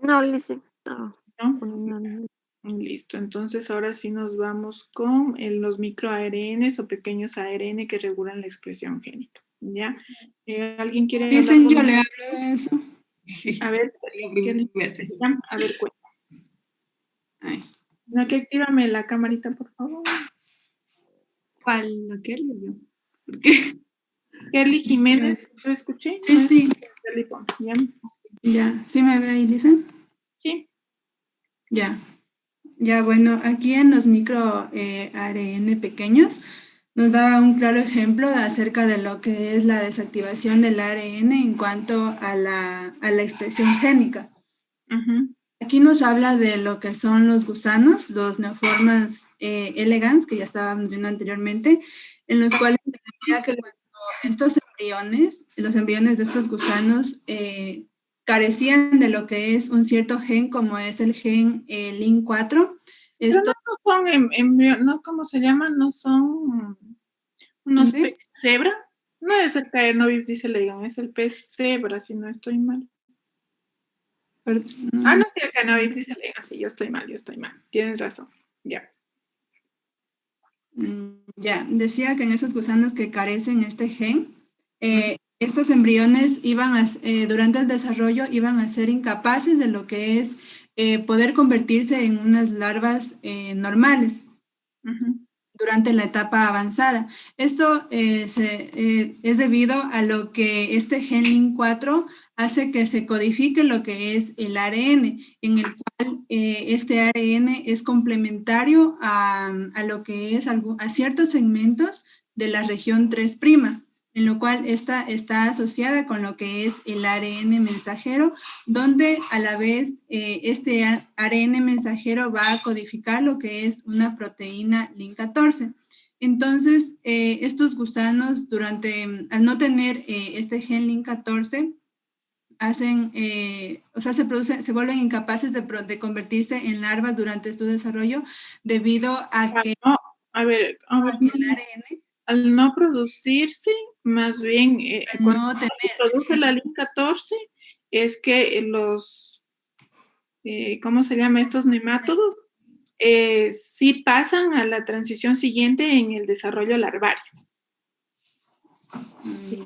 No, Lizzy, no. ¿No? No. Listo, entonces ahora sí nos vamos con los microARNs o pequeños ARN que regulan la expresión génica. ¿Ya? ¿Alguien quiere hablar Dicen, yo conmigo? le hablo de eso. A ver, ¿quién? Ya, a ver, Ay, no, que actívame la camarita, por favor. ¿cuál? ¿Lo que le dio? ¿Por qué? Kelly Jiménez, ¿lo escuché? Sí, sí, Kelly, pon, ¿ya? ya. ¿Sí me ve ahí, dicen? Sí. Ya. Ya, bueno, aquí en los micro ARN pequeños nos da un claro ejemplo acerca de lo que es la desactivación del ARN en cuanto a la expresión génica. Ujú. Aquí nos habla de lo que son los gusanos, los Neoformas elegans, que ya estábamos viendo anteriormente, en los cuales se decía que cuando estos embriones, los embriones de estos gusanos, carecían de lo que es un cierto gen, como es el gen LIN4. Pero Esto, no son no, ¿cómo se llaman? No son unos ¿sí? pez cebra. No es el Caernobius león, es el pez cebra, si no estoy mal. Ah, no, sí, el Caernobius león, sí, yo estoy mal. Tienes razón. Ya. Ya, decía que en esos gusanos que carecen este gen, estos embriones durante el desarrollo iban a ser incapaces de lo que es poder convertirse en unas larvas normales Ujú. durante la etapa avanzada. Esto es debido a lo que este gen LIN4 hace que se codifique lo que es el ARN, en el cual este ARN es complementario a lo que es a ciertos segmentos de la región 3', en lo cual esta está asociada con lo que es el ARN mensajero, donde a la vez este ARN mensajero va a codificar lo que es una proteína LIN14. Entonces, estos gusanos, al no tener este gen LIN14, se vuelven incapaces de convertirse en larvas durante su desarrollo debido a que, No, a ver, el ARN al no producirse, más bien, cuando no se tener. produce la LIN14, es que ¿cómo se llama? Estos nemátodos sí pasan a la transición siguiente en el desarrollo larvario.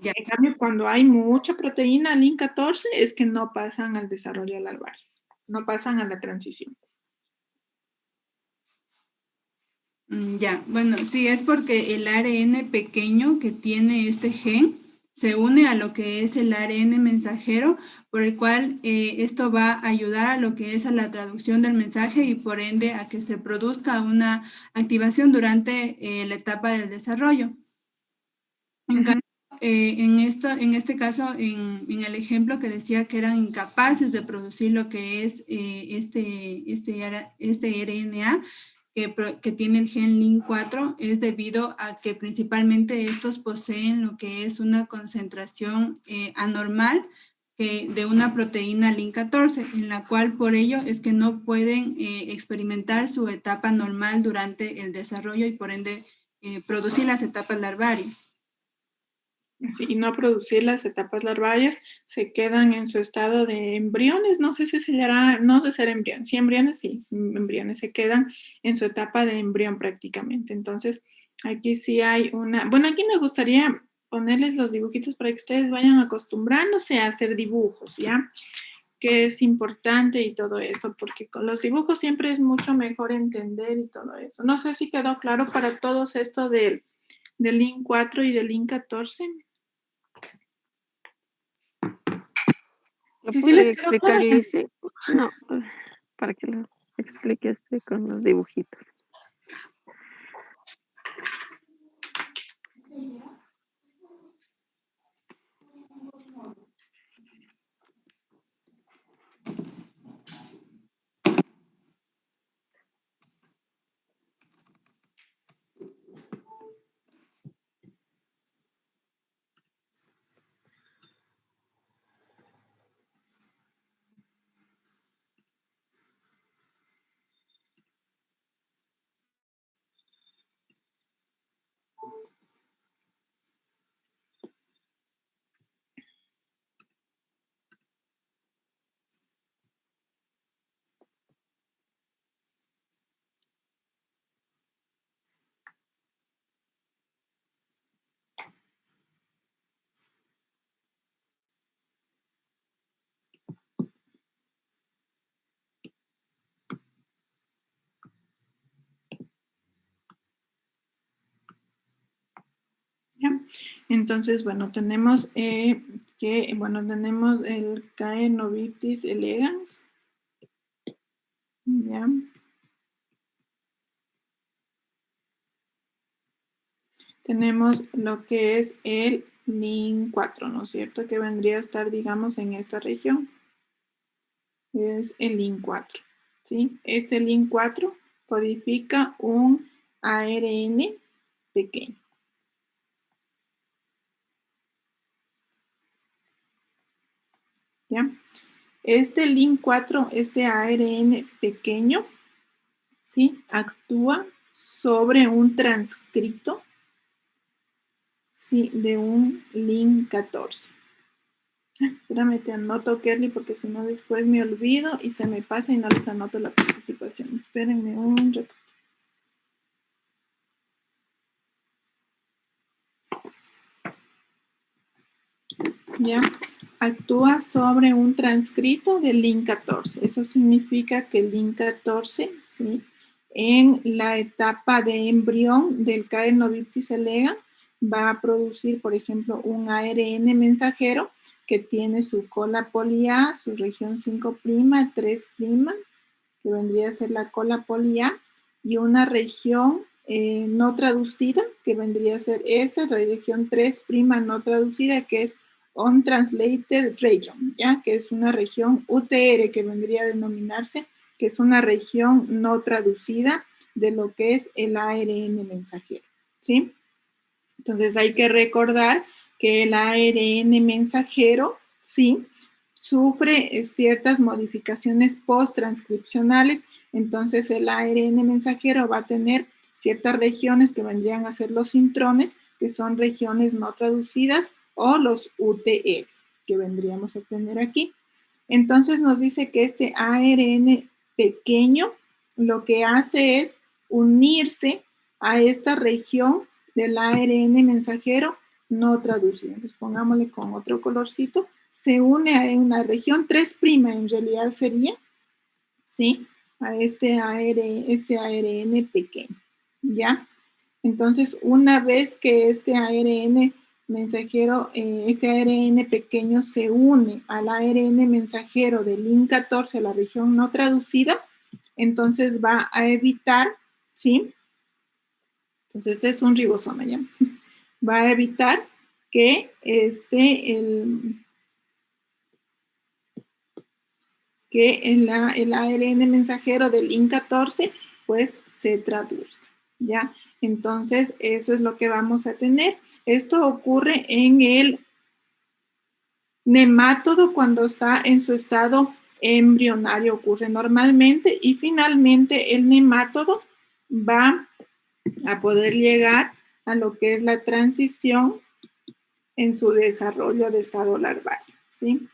Ya. En cambio, cuando hay mucha proteína LIN14, es que no pasan al desarrollo larvario, no pasan a la transición. Ya, bueno, sí, es porque el ARN pequeño que tiene este gen se une a lo que es el ARN mensajero, por el cual esto va a ayudar a lo que es a la traducción del mensaje y por ende a que se produzca una activación durante la etapa del desarrollo. En, cambio, en este caso, en el ejemplo que decía que eran incapaces de producir lo que es este RNA, que tiene el gen LIN4, es debido a que principalmente estos poseen lo que es una concentración anormal de una proteína LIN14, en la cual por ello es que no pueden experimentar su etapa normal durante el desarrollo y por ende producir las etapas larvarias. Sí, y no producir las etapas larvarias, se quedan en su estado de embriones, no sé si se llamará, no de ser embriones, sí, embriones, sí, embriones se quedan en su etapa de embrión prácticamente. Entonces, aquí sí hay bueno, aquí me gustaría ponerles los dibujitos para que ustedes vayan acostumbrándose a hacer dibujos, ¿ya? Que es importante y todo eso, porque con los dibujos siempre es mucho mejor entender y todo eso. No sé si quedó claro para todos esto del LIN4 y del LIN14. ¿Lo Sí, sí les podría quedó explicar, claro. Lizzy? No, para que lo expliques con los dibujitos. ¿Ya? Entonces, bueno, tenemos tenemos el Caenorhabditis elegans. ¿Ya? Tenemos lo que es el LIN4, ¿no es cierto? Que vendría a estar, digamos, en esta región. Es el LIN4, ¿sí? Este LIN4 codifica un ARN pequeño. ¿Ya? Este LIN4, este ARN pequeño, ¿sí? Actúa sobre un transcrito, ¿sí? De un LIN14. Espérame, te anoto, Kerly, porque si no después me olvido y se me pasa y no les anoto la participación. Espérenme un rato. Ya, actúa sobre un transcrito del LIN14. Eso significa que el LIN14, ¿sí? En la etapa de embrión del Caenorhabditis elegans va a producir, por ejemplo, un ARN mensajero que tiene su cola poli A, su región 5', 3', que vendría a ser la cola poli A, y una región no traducida, que vendría a ser esta, la región 3' no traducida, que es Untranslated Region, ¿ya? Que es una región UTR, que vendría a denominarse, que es una región no traducida de lo que es el ARN mensajero, ¿sí? Entonces hay que recordar que el ARN mensajero, ¿sí? Sufre ciertas modificaciones post-transcripcionales, entonces el ARN mensajero va a tener ciertas regiones que vendrían a ser los intrones, que son regiones no traducidas, o los UTRs, que vendríamos a tener aquí. Entonces nos dice que este ARN pequeño lo que hace es unirse a esta región del ARN mensajero no traducido. Entonces pongámosle con otro colorcito. Se une a una región 3' en realidad sería, ¿sí? A este ARN pequeño, ¿ya? Entonces, una vez que este ARN mensajero, este ARN pequeño se une al ARN mensajero del LIN14, la región no traducida, entonces va a evitar, ¿sí? Entonces, este es un ribosoma, ¿ya? Va a evitar que el ARN mensajero del LIN14 pues se traduzca, ¿ya? Entonces, eso es lo que vamos a tener. Esto ocurre en el nemátodo cuando está en su estado embrionario, ocurre normalmente, y finalmente el nemátodo va a poder llegar a lo que es la transición en su desarrollo de estado larvario, ¿sí?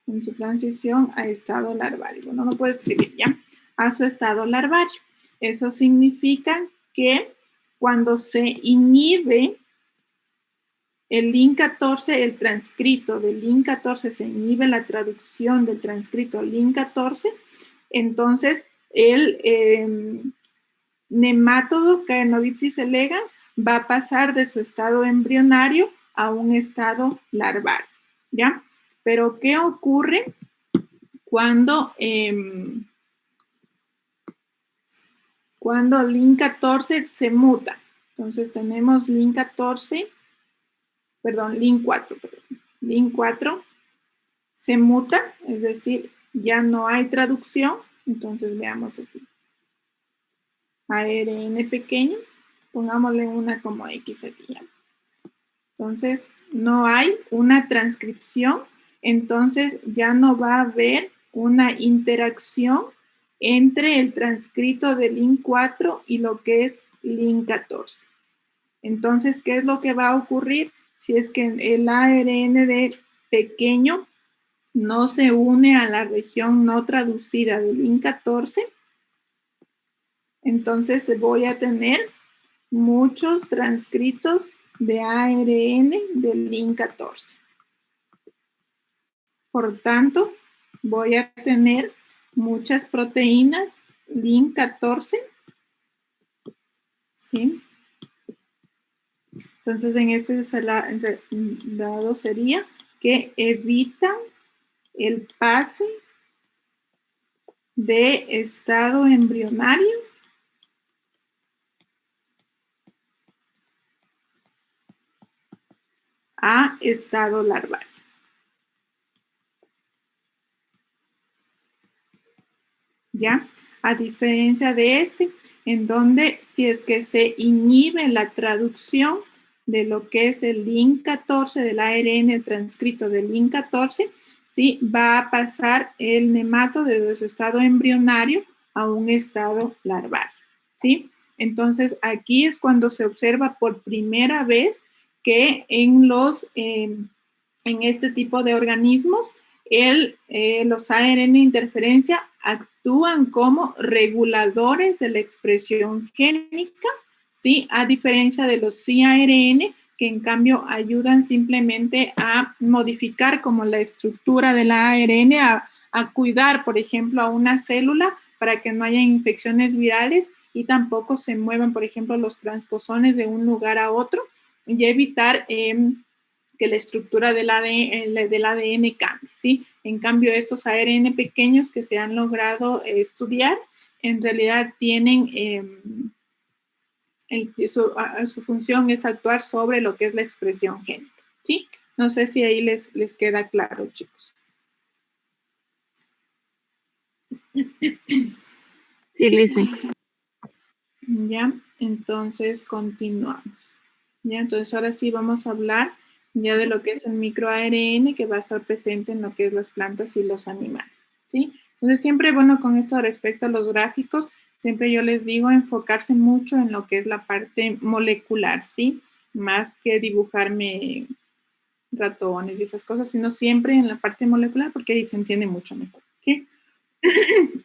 En su transición a estado larvario. Bueno, no puedo escribir ya. A su estado larvario. Eso significa que cuando se inhibe el LIN14, el transcrito del LIN14, se inhibe la traducción del transcrito LIN14, entonces el nemátodo Caenorhabditis elegans va a pasar de su estado embrionario a un estado larvario, ¿ya? Pero, ¿qué ocurre cuando LIN14 se muta? Entonces tenemos LIN4, LIN4 se muta, es decir, ya no hay traducción. Entonces veamos aquí. ARN pequeño, pongámosle una como X aquí ya. Entonces, no hay una transcripción, entonces ya no va a haber una interacción entre el transcrito de LIN4 y lo que es LIN14. Entonces, ¿qué es lo que va a ocurrir si es que el ARN de pequeño no se une a la región no traducida de LIN14? Entonces voy a tener muchos transcritos de ARN del LIN14. Por tanto, voy a tener muchas proteínas LIN14, ¿sí? Entonces, en este lado sería que evitan el pase de estado embrionario a estado larvario. ¿Ya? A diferencia de este, en donde si es que se inhibe la traducción de lo que es el lin14 del ARN, el transcrito del lin14, ¿sí? Va a pasar el nemato de su estado embrionario a un estado larvario, ¿sí? Entonces, aquí es cuando se observa por primera vez que en este tipo de organismos, los ARN de interferencia actúan como reguladores de la expresión génica, ¿sí? A diferencia de los cARN, que en cambio ayudan simplemente a modificar como la estructura del ARN, a cuidar, por ejemplo, a una célula para que no haya infecciones virales y tampoco se muevan, por ejemplo, los transposones de un lugar a otro y evitar que la estructura del ADN cambie, ¿sí? En cambio, estos ARN pequeños que se han logrado estudiar, en realidad tienen, su función es actuar sobre lo que es la expresión génica, ¿sí? No sé si ahí les queda claro, chicos. Sí, Lisa. Ya, entonces continuamos. Ya, entonces ahora sí vamos a hablar ya de lo que es el microARN que va a estar presente en lo que es las plantas y los animales, ¿sí? Entonces siempre, bueno, con esto respecto a los gráficos, siempre yo les digo enfocarse mucho en lo que es la parte molecular, ¿sí? Más que dibujarme ratones y esas cosas, sino siempre en la parte molecular porque ahí se entiende mucho mejor, ¿sí?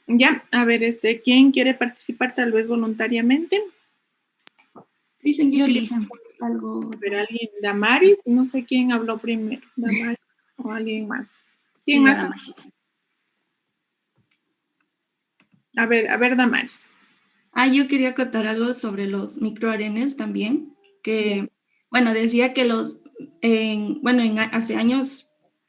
Ya, a ver, ¿quién quiere participar tal vez voluntariamente? Dicen Yo, que Lisa. algo. Pero alguien, Damaris, no sé quién habló primero, Damaris o alguien más. ¿Quién Sí, más? Damaris. A ver, Damaris. Yo quería contar algo sobre los microARNs también, que, bueno, decía que hace años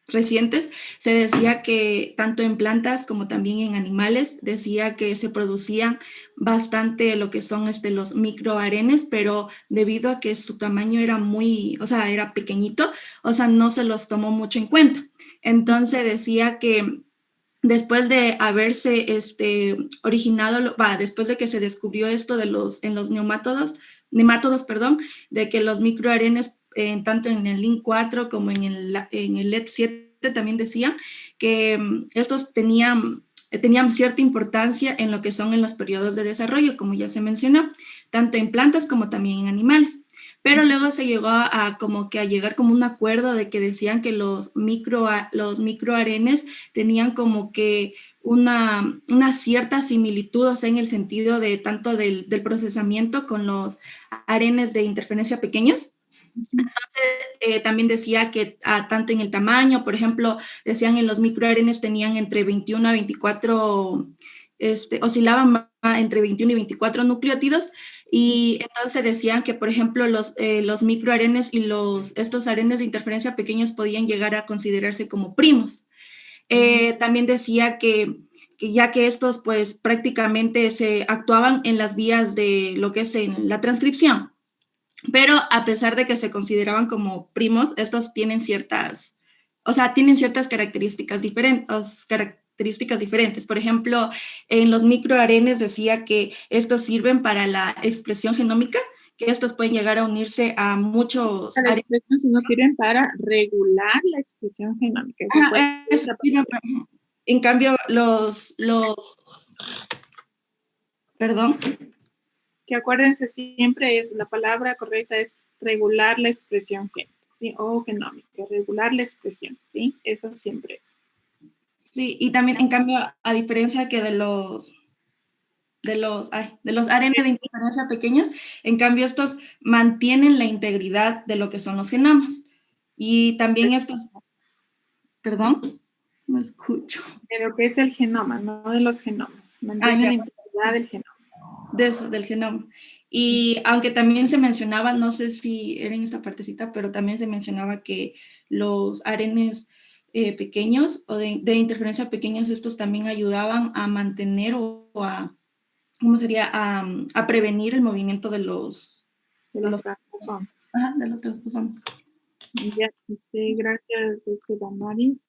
recientes se decía que tanto en plantas como también en animales, decía que se producían bastante lo que son los microARNs, pero debido a que su tamaño era era pequeñito, no se los tomó mucho en cuenta. Entonces decía que después de haberse originado, después de que se descubrió esto en los nemátodos, de que los microARNs, tanto en el Lin4 como en el LED7 también decían que estos tenían cierta importancia en lo que son en los periodos de desarrollo, como ya se mencionó, tanto en plantas como también en animales. Pero luego se llegó a llegar como un acuerdo de que decían que los microARNs tenían como que una cierta similitud, en el sentido de tanto del procesamiento con los ARNs de interferencia pequeños. Entonces, también decía que tanto en el tamaño, por ejemplo, decían en los microARNs tenían entre 21 a 24, oscilaban entre 21 y 24 nucleótidos, y entonces decían que, por ejemplo, los microARNs y estos ARNs de interferencia pequeños podían llegar a considerarse como primos. También decía que ya que estos pues prácticamente se actuaban en las vías de lo que es en la transcripción, pero a pesar de que se consideraban como primos, estos tienen ciertas características diferentes. Por ejemplo, en los microARNs decía que estos sirven para la expresión genómica, que estos pueden llegar a unirse a muchos ARNs. No sirven para regular la expresión genómica. En cambio, perdón. Que acuérdense siempre la palabra correcta es regular la expresión génica, ¿sí? O genómica, regular la expresión, ¿sí? Eso siempre es. Sí, y también en cambio, a diferencia que de los ARN de interferencia pequeños, en cambio estos mantienen la integridad de lo que son los genomas. Y también perdón, no escucho. De lo que es el genoma, no de los genomas. Mantienen la integridad del genoma. Del genoma. Y aunque también se mencionaba, no sé si era en esta partecita, pero también se mencionaba que los ARNs pequeños o de interferencia pequeños, estos también ayudaban a mantener o a, ¿cómo sería? A prevenir el movimiento de los transposomas. Ajá, de los transposomas. Ya, gracias, Damaris.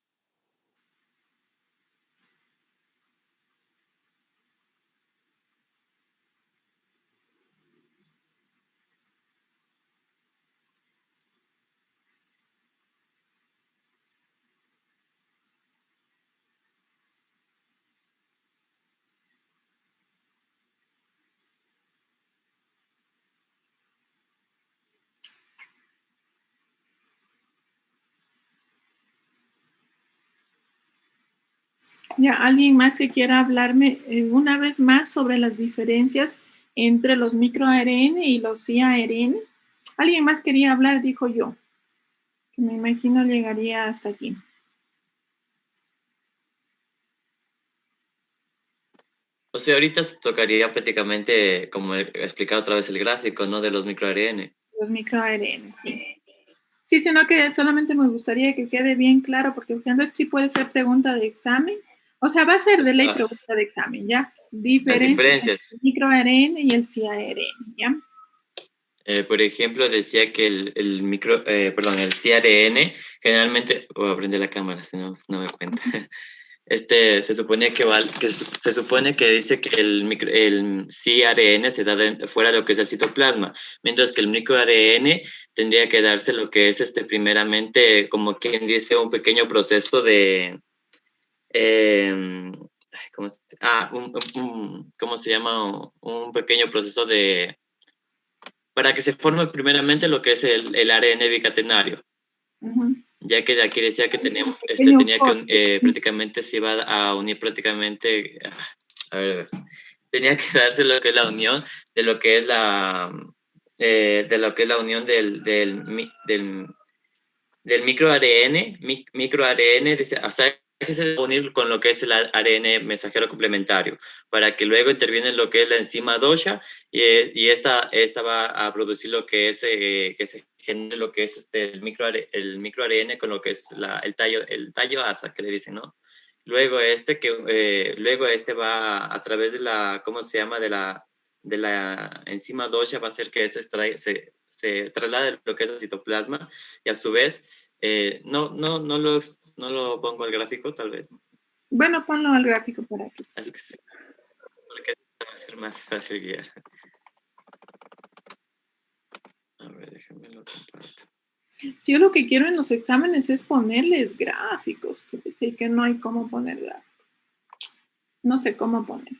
Ya, ¿alguien más que quiera hablarme una vez más sobre las diferencias entre los microARN y los cARN? ¿Alguien más quería hablar? Dijo yo, que me imagino llegaría hasta aquí. O sea, ahorita se tocaría prácticamente como explicar otra vez el gráfico, ¿no? De los microARN. Los microARN, sí. Sí, sino que solamente me gustaría que quede bien claro, porque por ejemplo, sí puede ser pregunta de examen. O sea, va a ser de ley pregunta de examen, ¿ya? Diferencias. El microARN y el cARN, ¿ya? Por ejemplo, decía que el cARN generalmente, voy a prender la cámara, si no, no me cuenta. Se supone se supone que dice que el cARN se da fuera de lo que es el citoplasma, mientras que el microARN tendría que darse lo que es primeramente, como quien dice, un pequeño proceso de ¿cómo se llama? Un pequeño proceso para que se forme primeramente lo que es el ARN bicatenario. Ya que de aquí decía que teníamos, tenía que prácticamente se iba a unir prácticamente, tenía que darse lo que es la unión de lo que es la unión del microARN, dice, o sea, que se debe unir con lo que es el ARN mensajero complementario, para que luego interviene lo que es la enzima dosha y esta va a producir lo que es, que se genere lo que es el microARN con lo que es el tallo asa, que le dicen, ¿no? Luego luego va a través de la, ¿cómo se llama? De la enzima dosha va a hacer que se traslade lo que es el citoplasma y a su vez, no lo pongo al gráfico tal vez. Bueno, ponlo al gráfico para que sí. Porque va a ser más fácil guiar. A ver, déjame lo comparto. Si yo lo que quiero en los exámenes es ponerles gráficos, porque que no hay cómo poner gráficos. No sé cómo poner.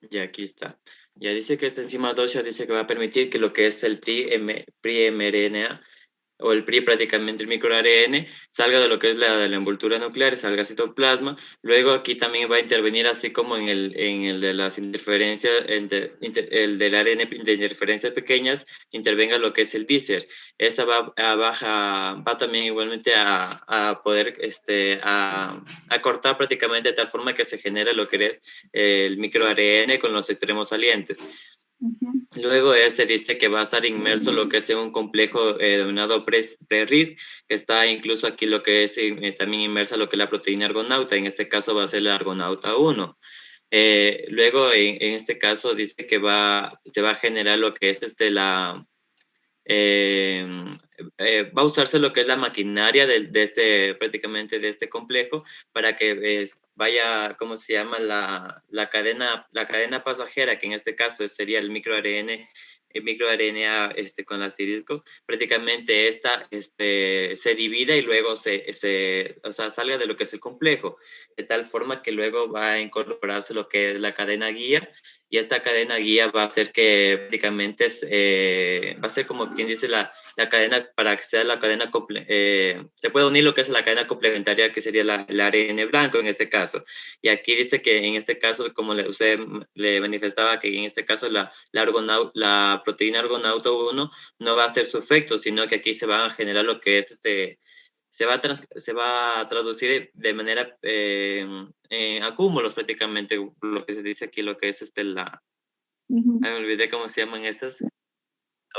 Ya aquí está. Ya dice que esta enzima dosha dice que va a permitir que lo que es el pri-mRNA o el PRI, prácticamente el microARN, salga de lo que es de la envoltura nuclear, salga al citoplasma. Luego aquí también va a intervenir, así como en el de las interferencias, el del ARN de interferencias pequeñas, intervenga lo que es el dícer. Esta va también igualmente a poder a cortar prácticamente de tal forma que se genere lo que es el microARN con los extremos salientes. Luego dice que va a estar inmerso lo que es un complejo denominado pre-RISC, que está incluso aquí lo que es también inmersa lo que es la proteína argonauta, en este caso va a ser la argonauta 1. Luego en este caso dice que se va a generar lo que es va a usarse lo que es la maquinaria prácticamente de este complejo para que vaya, ¿cómo se llama? La cadena pasajera, que en este caso sería el microRNA con asterisco, prácticamente se divida y luego salga de lo que es el complejo, de tal forma que luego va a incorporarse lo que es la cadena guía, y esta cadena guía va a hacer que prácticamente va a ser como quien dice la cadena, para que sea la cadena, se puede unir lo que es la cadena complementaria, que sería el ARN blanco en este caso. Y aquí dice que en este caso, como usted le manifestaba, que en este caso la proteína argonauta 1 no va a hacer su efecto, sino que aquí se van a generar lo que es se va a traducir de manera acúmulos prácticamente, lo que se dice aquí, lo que es me olvidé cómo se llaman estas.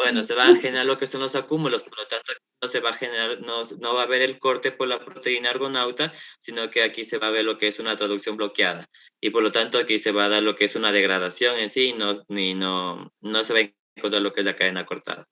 Bueno, se van a generar lo que son los acúmulos, por lo tanto no se va a generar, no va a haber el corte por la proteína argonauta, sino que aquí se va a ver lo que es una traducción bloqueada. Y por lo tanto aquí se va a dar lo que es una degradación en sí, no se va a encontrar lo que es la cadena cortada.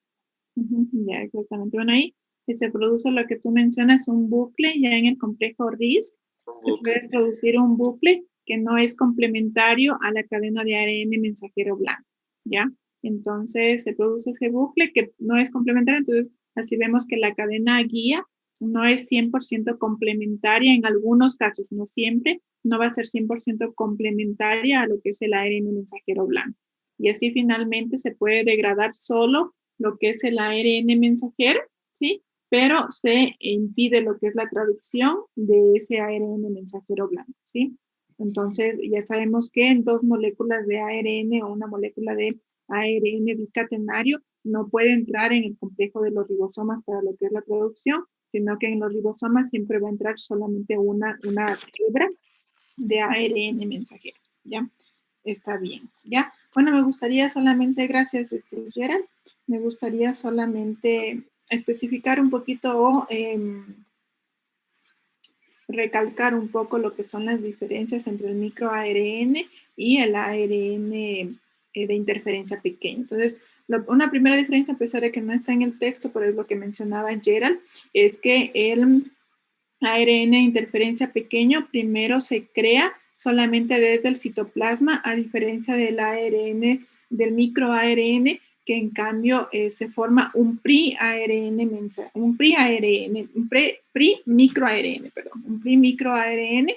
Ya, exactamente. Bueno, ahí se produce lo que tú mencionas, un bucle, ya en el complejo RISC se puede producir un bucle que no es complementario a la cadena de ARN mensajero blanco, ¿ya? Entonces se produce ese bucle que no es complementario, entonces así vemos que la cadena guía no es 100% complementaria en algunos casos, no siempre, no va a ser 100% complementaria a lo que es el ARN mensajero blanco. Y así finalmente se puede degradar solo lo que es el ARN mensajero, ¿sí? Pero se impide lo que es la traducción de ese ARN mensajero blanco, ¿sí? Entonces, ya sabemos que en 2 moléculas de ARN o una molécula de ARN bicatenario no puede entrar en el complejo de los ribosomas para lo que es la traducción, sino que en los ribosomas siempre va a entrar solamente una hebra de ARN mensajero, ¿ya? Está bien, ¿ya? Bueno, me gustaría solamente, gracias, Gerald, me gustaría solamente especificar un poquito o recalcar un poco lo que son las diferencias entre el microARN y el ARN de interferencia pequeña. Entonces, una primera diferencia, a pesar de que no está en el texto, pero es lo que mencionaba Gerald, es que el ARN de interferencia pequeño primero se crea solamente desde el citoplasma, a diferencia del ARN, del microARN, que en cambio se forma un pre-microARN,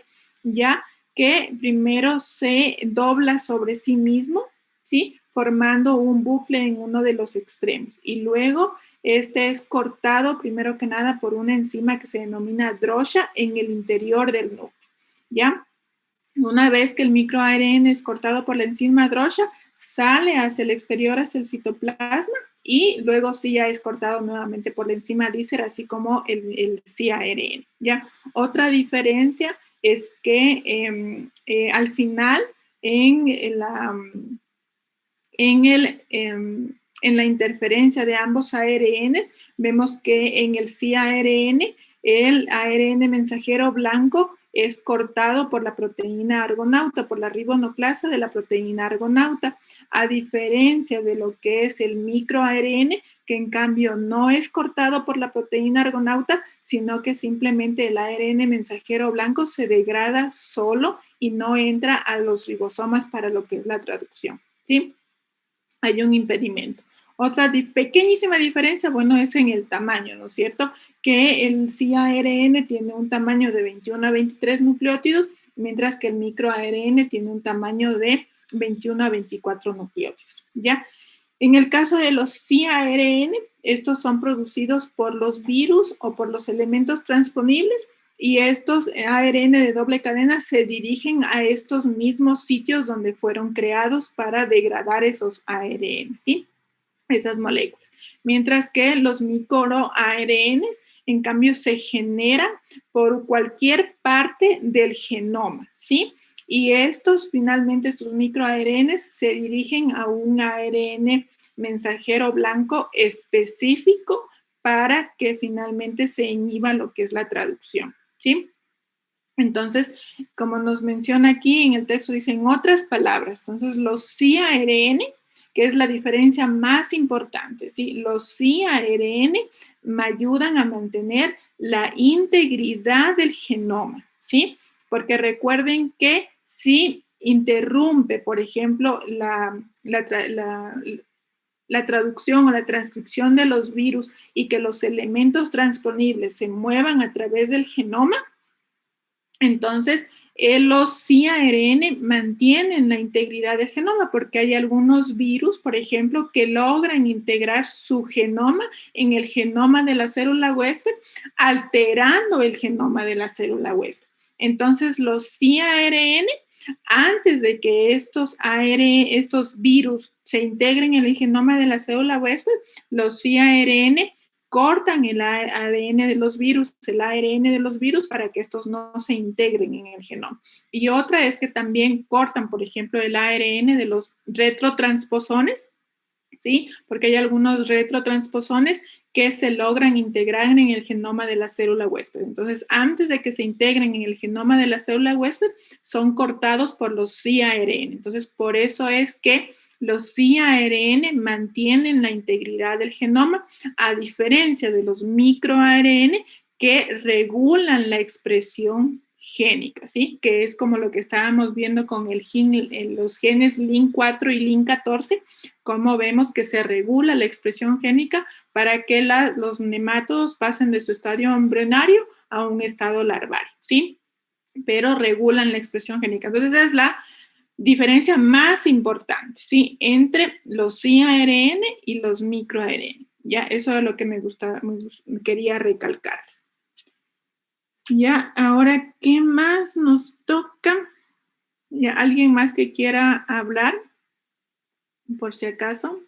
ya que primero se dobla sobre sí mismo, ¿sí? Formando un bucle en uno de los extremos. Y luego este es cortado, primero que nada, por una enzima que se denomina drosha en el interior del núcleo, ¿ya? Una vez que el microARN es cortado por la enzima drosha, sale hacia el exterior, hacia el citoplasma, y luego sí ya es cortado nuevamente por la enzima dícer, así como el siARN, ¿ya? Otra diferencia es que al final, en la interferencia de ambos ARNs, vemos que en el siARN, el ARN mensajero blanco es cortado por la proteína argonauta, por la ribonucleasa de la proteína argonauta, a diferencia de lo que es el microARN, que en cambio no es cortado por la proteína argonauta, sino que simplemente el ARN mensajero blanco se degrada solo y no entra a los ribosomas para lo que es la traducción, ¿sí? Hay un impedimento. Otra pequeñísima diferencia, bueno, es en el tamaño, ¿no es cierto? Que el siARN tiene un tamaño de 21 a 23 nucleótidos, mientras que el microARN tiene un tamaño de 21 a 24 nucleótidos, ¿ya? En el caso de los siARN, estos son producidos por los virus o por los elementos transponibles, y estos ARN de doble cadena se dirigen a estos mismos sitios donde fueron creados para degradar esos ARN, ¿sí? Esas moléculas. Mientras que los microARNs, en cambio, se generan por cualquier parte del genoma, ¿sí? Y estos, finalmente, estos microARNs se dirigen a un ARN mensajero blanco específico para que finalmente se inhiba lo que es la traducción, ¿sí? Entonces, como nos menciona aquí en el texto, dicen otras palabras. Entonces, los siARN, que es la diferencia más importante, ¿sí? Los siARN me ayudan a mantener la integridad del genoma, ¿sí? Porque recuerden que si interrumpe, por ejemplo, la traducción o la transcripción de los virus y que los elementos transponibles se muevan a través del genoma, entonces los siARN mantienen la integridad del genoma, porque hay algunos virus, por ejemplo, que logran integrar su genoma en el genoma de la célula huésped, alterando el genoma de la célula huésped. Entonces, los siARN, antes de que estos virus se integren en el genoma de la célula huésped, los siARN cortan el ADN de los virus, el ARN de los virus para que estos no se integren en el genoma. Y otra es que también cortan, por ejemplo, el ARN de los retrotransposones, ¿sí? Porque hay algunos retrotransposones que se logran integrar en el genoma de la célula huésped. Entonces, antes de que se integren en el genoma de la célula huésped, son cortados por los cARN. Entonces, por eso es que los cARN mantienen la integridad del genoma, a diferencia de los microARN que regulan la expresión génica, ¿sí? Que es como lo que estábamos viendo con los genes LIN4 y LIN14, como vemos que se regula la expresión génica para que los nemátodos pasen de su estadio embrionario a un estado larvario, ¿sí? Pero regulan la expresión génica. Entonces, esa es la diferencia más importante, ¿sí? Entre los cARN y los microARN. Ya, eso es lo que quería recalcarles. Ya, ahora, ¿qué más nos toca? Ya, ¿alguien más que quiera hablar? Por si acaso.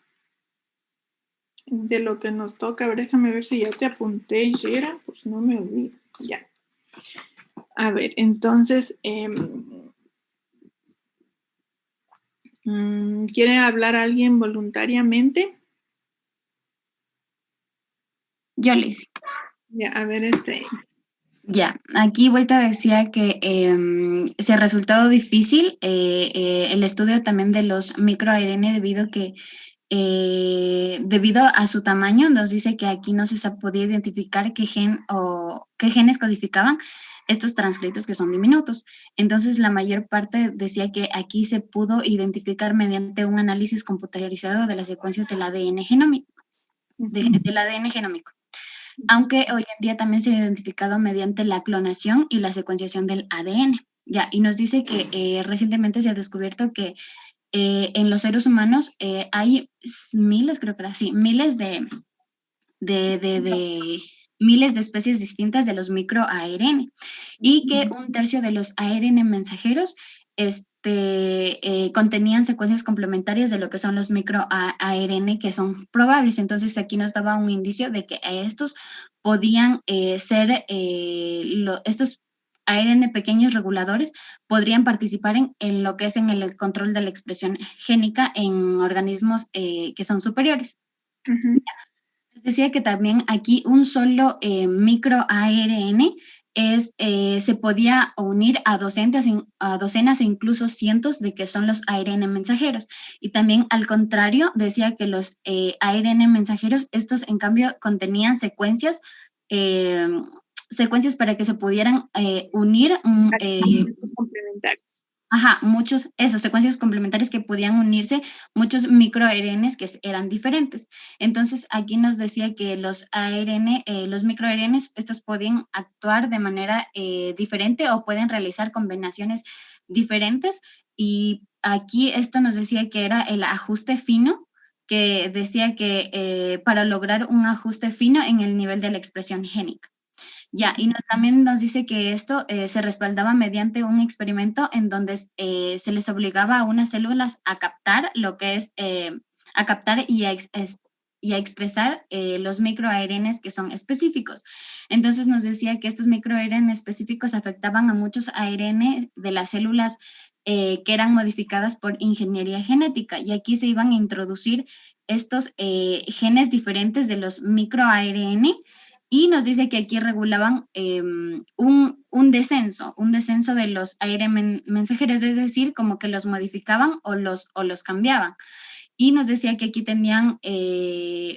De lo que nos toca. A ver, déjame ver si ya te apunté, Yera, por si no me olvido. Ya. A ver, entonces, ¿quiere hablar alguien voluntariamente? Yo le hice. Ya, a ver, Ya, aquí Vuelta decía que se ha resultado difícil el estudio también de los microARN debido a su tamaño. Nos dice que aquí no se podía identificar qué genes codificaban estos transcritos que son diminutos. Entonces, la mayor parte decía que aquí se pudo identificar mediante un análisis computarizado de las secuencias del ADN genómico. Del ADN genómico. Aunque hoy en día también se ha identificado mediante la clonación y la secuenciación del ADN. Ya, y nos dice que recientemente se ha descubierto que en los seres humanos hay miles, creo que era así, miles de miles de especies distintas de los microARN y que un tercio de los ARN mensajeros contenían secuencias complementarias de lo que son los microARN que son probables. Entonces aquí nos daba un indicio de que estos podían ser, estos ARN pequeños reguladores podrían participar en lo que es en el control de la expresión génica en organismos que son superiores. Decía que también aquí un solo microARN se podía unir a docenas e incluso cientos de que son los ARN mensajeros. Y también al contrario, decía que los ARN mensajeros, estos en cambio contenían secuencias para que se pudieran unir. Complementarios. Ajá, secuencias complementarias que podían unirse, muchos microARNs que eran diferentes. Entonces, aquí nos decía que los microARNs, estos podían actuar de manera diferente o pueden realizar combinaciones diferentes. Y aquí esto nos decía que era el ajuste fino, que decía que para lograr un ajuste fino en el nivel de la expresión génica. Ya, y también nos dice que esto se respaldaba mediante un experimento en donde se les obligaba a unas células a captar lo que es, a captar y a expresar los microARNs que son específicos. Entonces nos decía que estos microARN específicos afectaban a muchos ARN de las células que eran modificadas por ingeniería genética, y aquí se iban a introducir estos genes diferentes de los microARN. Y nos dice que aquí regulaban un descenso de los ARN mensajeros, es decir, como que los modificaban o los cambiaban. Y nos decía que aquí tenían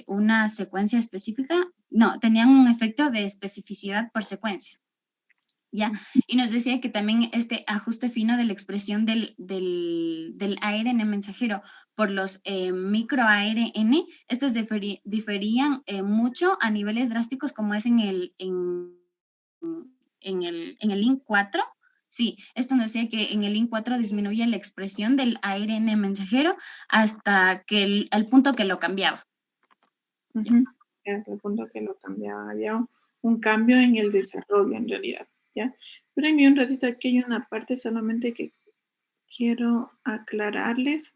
una secuencia específica, no, tenían un efecto de especificidad por secuencia. ¿Ya? Y nos decía que también este ajuste fino de la expresión del ARN mensajero por los microARN, estos diferían mucho a niveles drásticos, como es en el LIN4. Sí, esto nos decía que en el LIN4 disminuye la expresión del ARN mensajero hasta que al punto que lo cambiaba. Hasta el punto que lo cambiaba. Había un cambio en el desarrollo, en realidad. ¿Ya? Espérenme un ratito, aquí hay una parte solamente que quiero aclararles.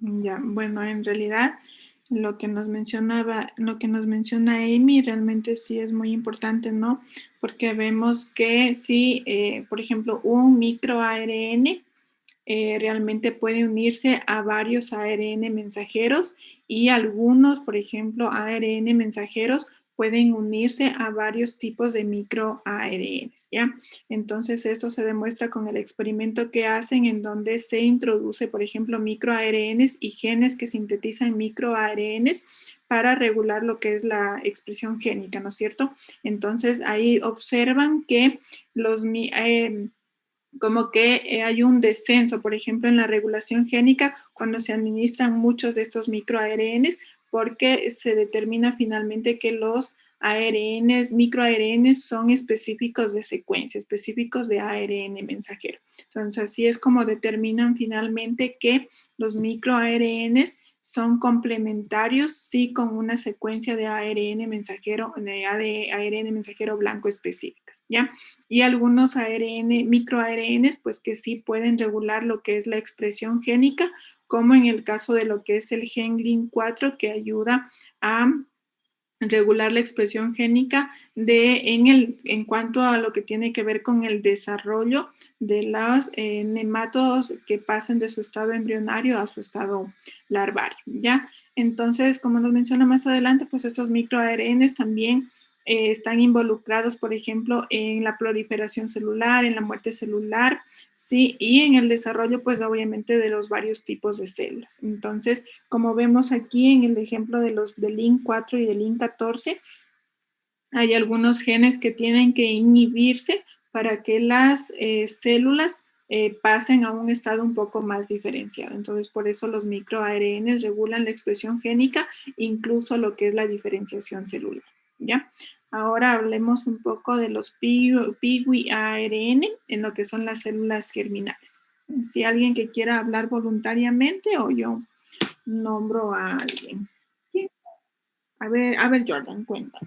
Ya, bueno, en realidad lo que nos menciona Amy realmente sí es muy importante, ¿no? Porque vemos que sí, por ejemplo, un micro ARN realmente puede unirse a varios ARN mensajeros y algunos, por ejemplo, ARN mensajeros pueden unirse a varios tipos de micro ARNs, ¿ya? Entonces, esto se demuestra con el experimento que hacen en donde se introduce, por ejemplo, micro ARNs y genes que sintetizan micro ARNs para regular lo que es la expresión génica, ¿no es cierto? Entonces, ahí observan que los como que hay un descenso, por ejemplo, en la regulación génica cuando se administran muchos de estos microARNs, porque se determina finalmente que los ARNs, microARNs son específicos de secuencia, específicos de ARN mensajero. Entonces, así es como determinan finalmente que los microARNs son complementarios, sí, con una secuencia de ARN mensajero, de ARN mensajero blanco específicas, ¿ya? Y algunos ARN, microARNs, pues que sí pueden regular lo que es la expresión génica, como en el caso de lo que es el gen GLIN4, que ayuda a regular la expresión génica en cuanto a lo que tiene que ver con el desarrollo de los nemátodos que pasen de su estado embrionario a su estado larvario, ¿ya? Entonces, como nos menciona más adelante, pues estos microARNs también están involucrados, por ejemplo, en la proliferación celular, en la muerte celular, ¿sí? Y en el desarrollo, pues obviamente, de los varios tipos de células. Entonces, como vemos aquí en el ejemplo de los del LIN4 y del LIN14, hay algunos genes que tienen que inhibirse para que las células pasen a un estado un poco más diferenciado. Entonces, por eso los microARNs regulan la expresión génica, incluso lo que es la diferenciación celular, ¿ya? Ahora hablemos un poco de los PIWI-ARN en lo que son las células germinales. Si alguien que quiera hablar voluntariamente o yo nombro a alguien. ¿Sí? A ver, Jordan, cuenta.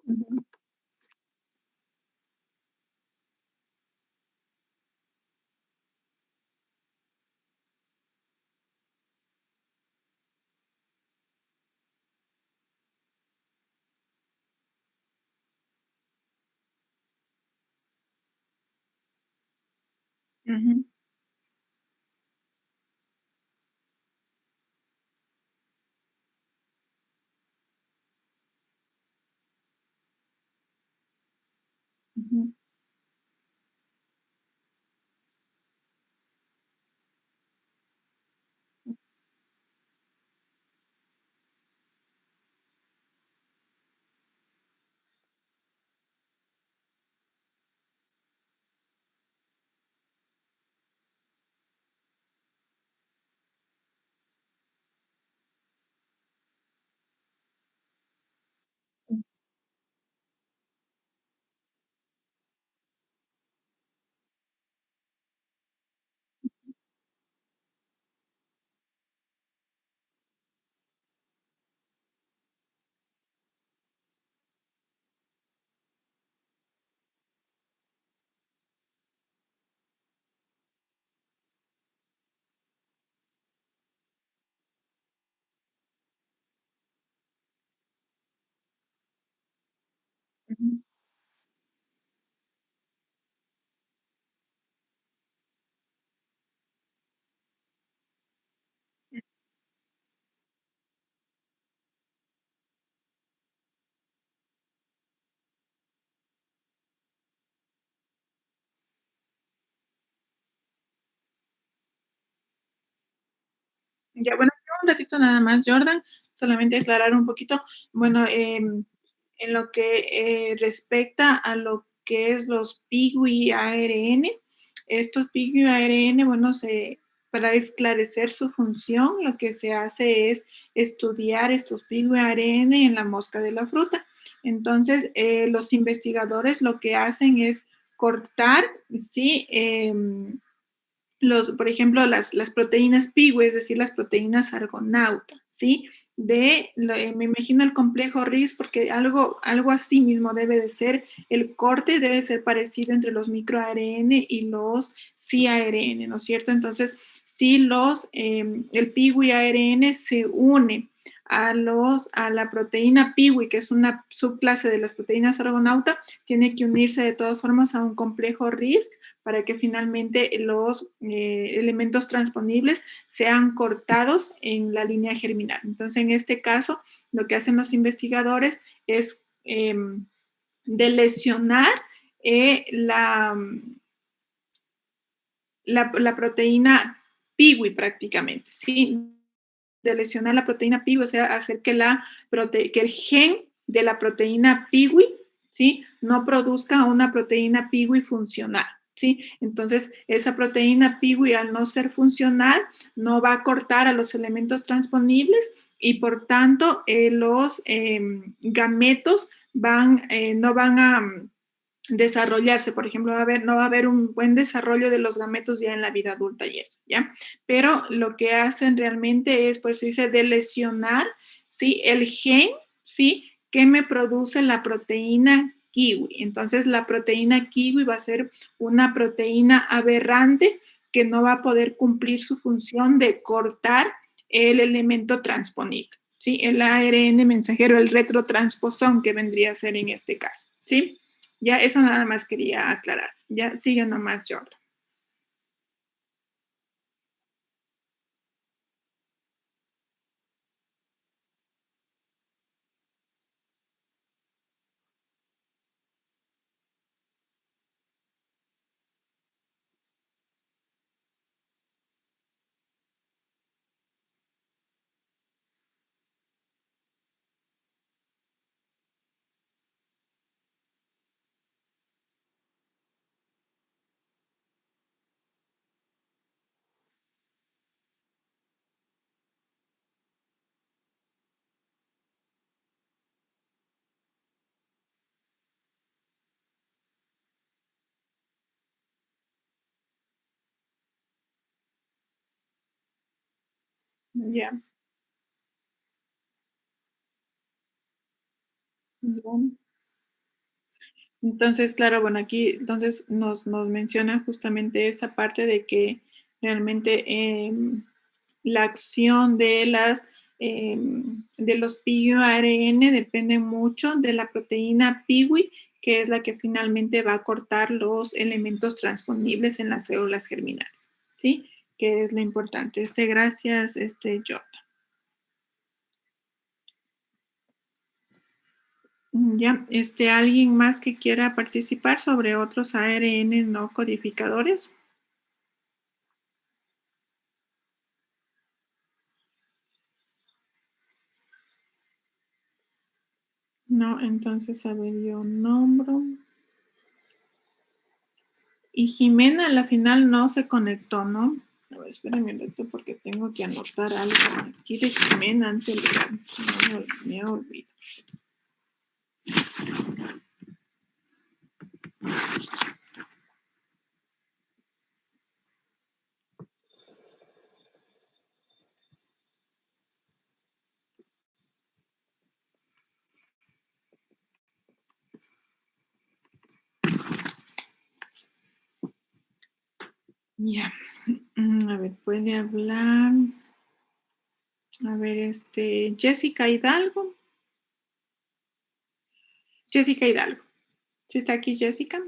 Ujú, ujú, ujú. Ya, bueno, yo un ratito nada más, Jordan, solamente aclarar un poquito. Bueno, en lo que respecta a lo que es los PIGUI-ARN, estos PIGUI-ARN, bueno, para esclarecer su función, lo que se hace es estudiar estos PIGUI-ARN en la mosca de la fruta. Entonces, los investigadores lo que hacen es cortar, ¿sí? Por ejemplo, las proteínas PIWI, es decir, las proteínas argonauta, ¿sí? Me imagino el complejo RIS, porque algo así mismo debe de ser, el corte debe ser parecido entre los microARN y los CARN, ¿no es cierto? Entonces, si el PIWI ARN se une a la proteína PIWI, que es una subclase de las proteínas argonauta, tiene que unirse de todas formas a un complejo RISC para que finalmente los elementos transponibles sean cortados en la línea germinal. Entonces, en este caso, lo que hacen los investigadores es delecionar la proteína PIWI prácticamente, ¿sí? De lesionar la proteína PIWI, o sea, hacer que el gen de la proteína PIWI, ¿sí? No produzca una proteína PIWI funcional, ¿sí? Entonces, esa proteína PIWI, al no ser funcional, no va a cortar a los elementos transponibles y, por tanto, los gametos no van a desarrollarse, por ejemplo, no va a haber un buen desarrollo de los gametos ya en la vida adulta y eso, ¿ya? Pero lo que hacen realmente es, pues se dice, de lesionar, ¿sí? El gen, ¿sí? Que me produce la proteína kiwi. Entonces, la proteína kiwi va a ser una proteína aberrante que no va a poder cumplir su función de cortar el elemento transponible, ¿sí? El ARN mensajero, el retrotransposón que vendría a ser en este caso, ¿sí? Ya eso nada más quería aclarar. Ya sigue nomás, Jordan. Ya. Bien. Entonces, claro, bueno, aquí entonces nos menciona justamente esta parte de que realmente la acción de los PIWARN depende mucho de la proteína PIWI, que es la que finalmente va a cortar los elementos transponibles en las células germinales, ¿sí? Que es lo importante. Gracias, Jordan. Ya, ¿alguien más que quiera participar sobre otros ARN no codificadores? No, entonces, a ver, yo nombro. Y Jimena a la final no se conectó, ¿no? A ver, espérenme un rato porque tengo que anotar algo aquí de Jimena antes de no me olvido. Ya. A ver, puede hablar. A ver, Jessica Hidalgo. Jessica Hidalgo. ¿Sí está aquí Jessica?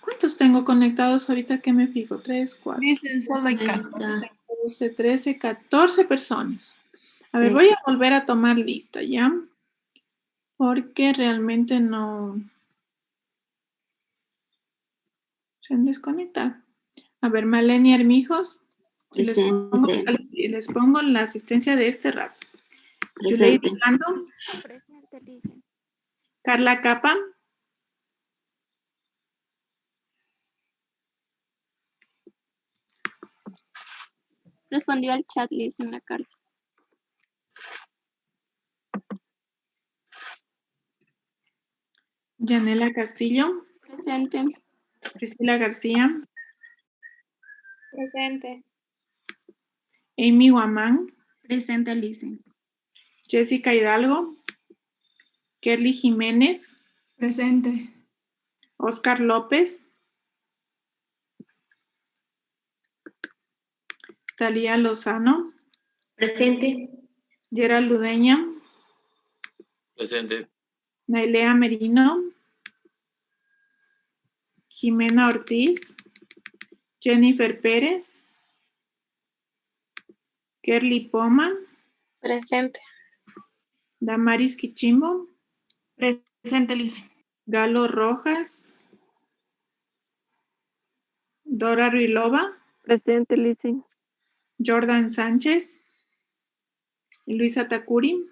¿Cuántos tengo conectados ahorita que me fijo? 3, 4, Dicen solo hay Ahí está. 12, 13, 14 personas. A ver, Sí. voy a volver a tomar lista, ¿ya? Porque realmente no se han desconectado. A ver, Malenia Armijos. Y les pongo la asistencia de este rato. Juleide Presente. Lando, Presente, dicen. Carla Capa, Respondió al chat, le dicen la Carla. Yanela Castillo, Presente. Priscila García, Presente. Amy Guamán, Presente, Alice. Jessica Hidalgo, Kerly Jiménez, Presente. Oscar López, Talía Lozano, Presente. Gerald Ludeña, Presente. Nailea Merino, Jimena Ortiz, Jennifer Pérez, Kerly Poma, Presente. Damaris Quichimbo, Presente, Lice. Galo Rojas, Dora Ruilova, Presente, dicen. Jordan Sánchez y Luisa Takuri.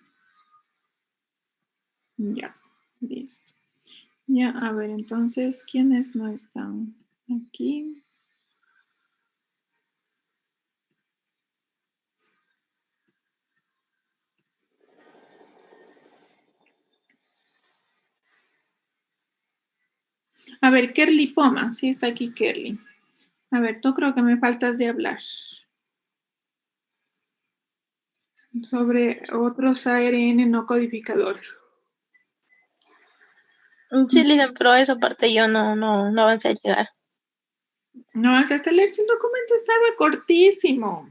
Ya, listo. Ya, a ver, entonces, ¿quiénes no están aquí? A ver, Kerly Poma, sí está aquí Kerly. A ver, tú creo que me faltas de hablar sobre otros ARN no codificadores. Sí, Lisa, pero esa parte yo no avancé a llegar. No, hasta leer ese documento estaba cortísimo.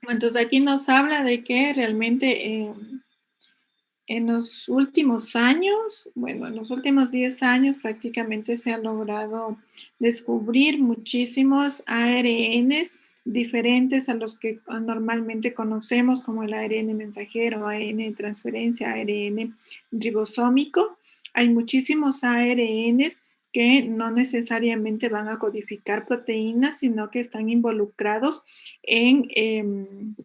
Entonces aquí nos habla de que realmente en los últimos años, bueno, en los últimos 10 años prácticamente se ha logrado descubrir muchísimos ARNs diferentes a los que normalmente conocemos como el ARN mensajero, ARN de transferencia, ARN ribosómico. Hay muchísimos ARNs que no necesariamente van a codificar proteínas, sino que están involucrados en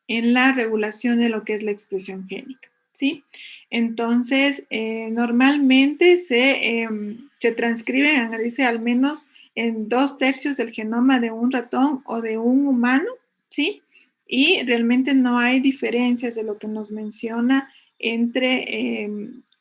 la regulación de lo que es la expresión génica, ¿sí? Entonces, normalmente se transcribe, dice, al menos en 2/3 del genoma de un ratón o de un humano, ¿sí? Y realmente no hay diferencias de lo que nos menciona entre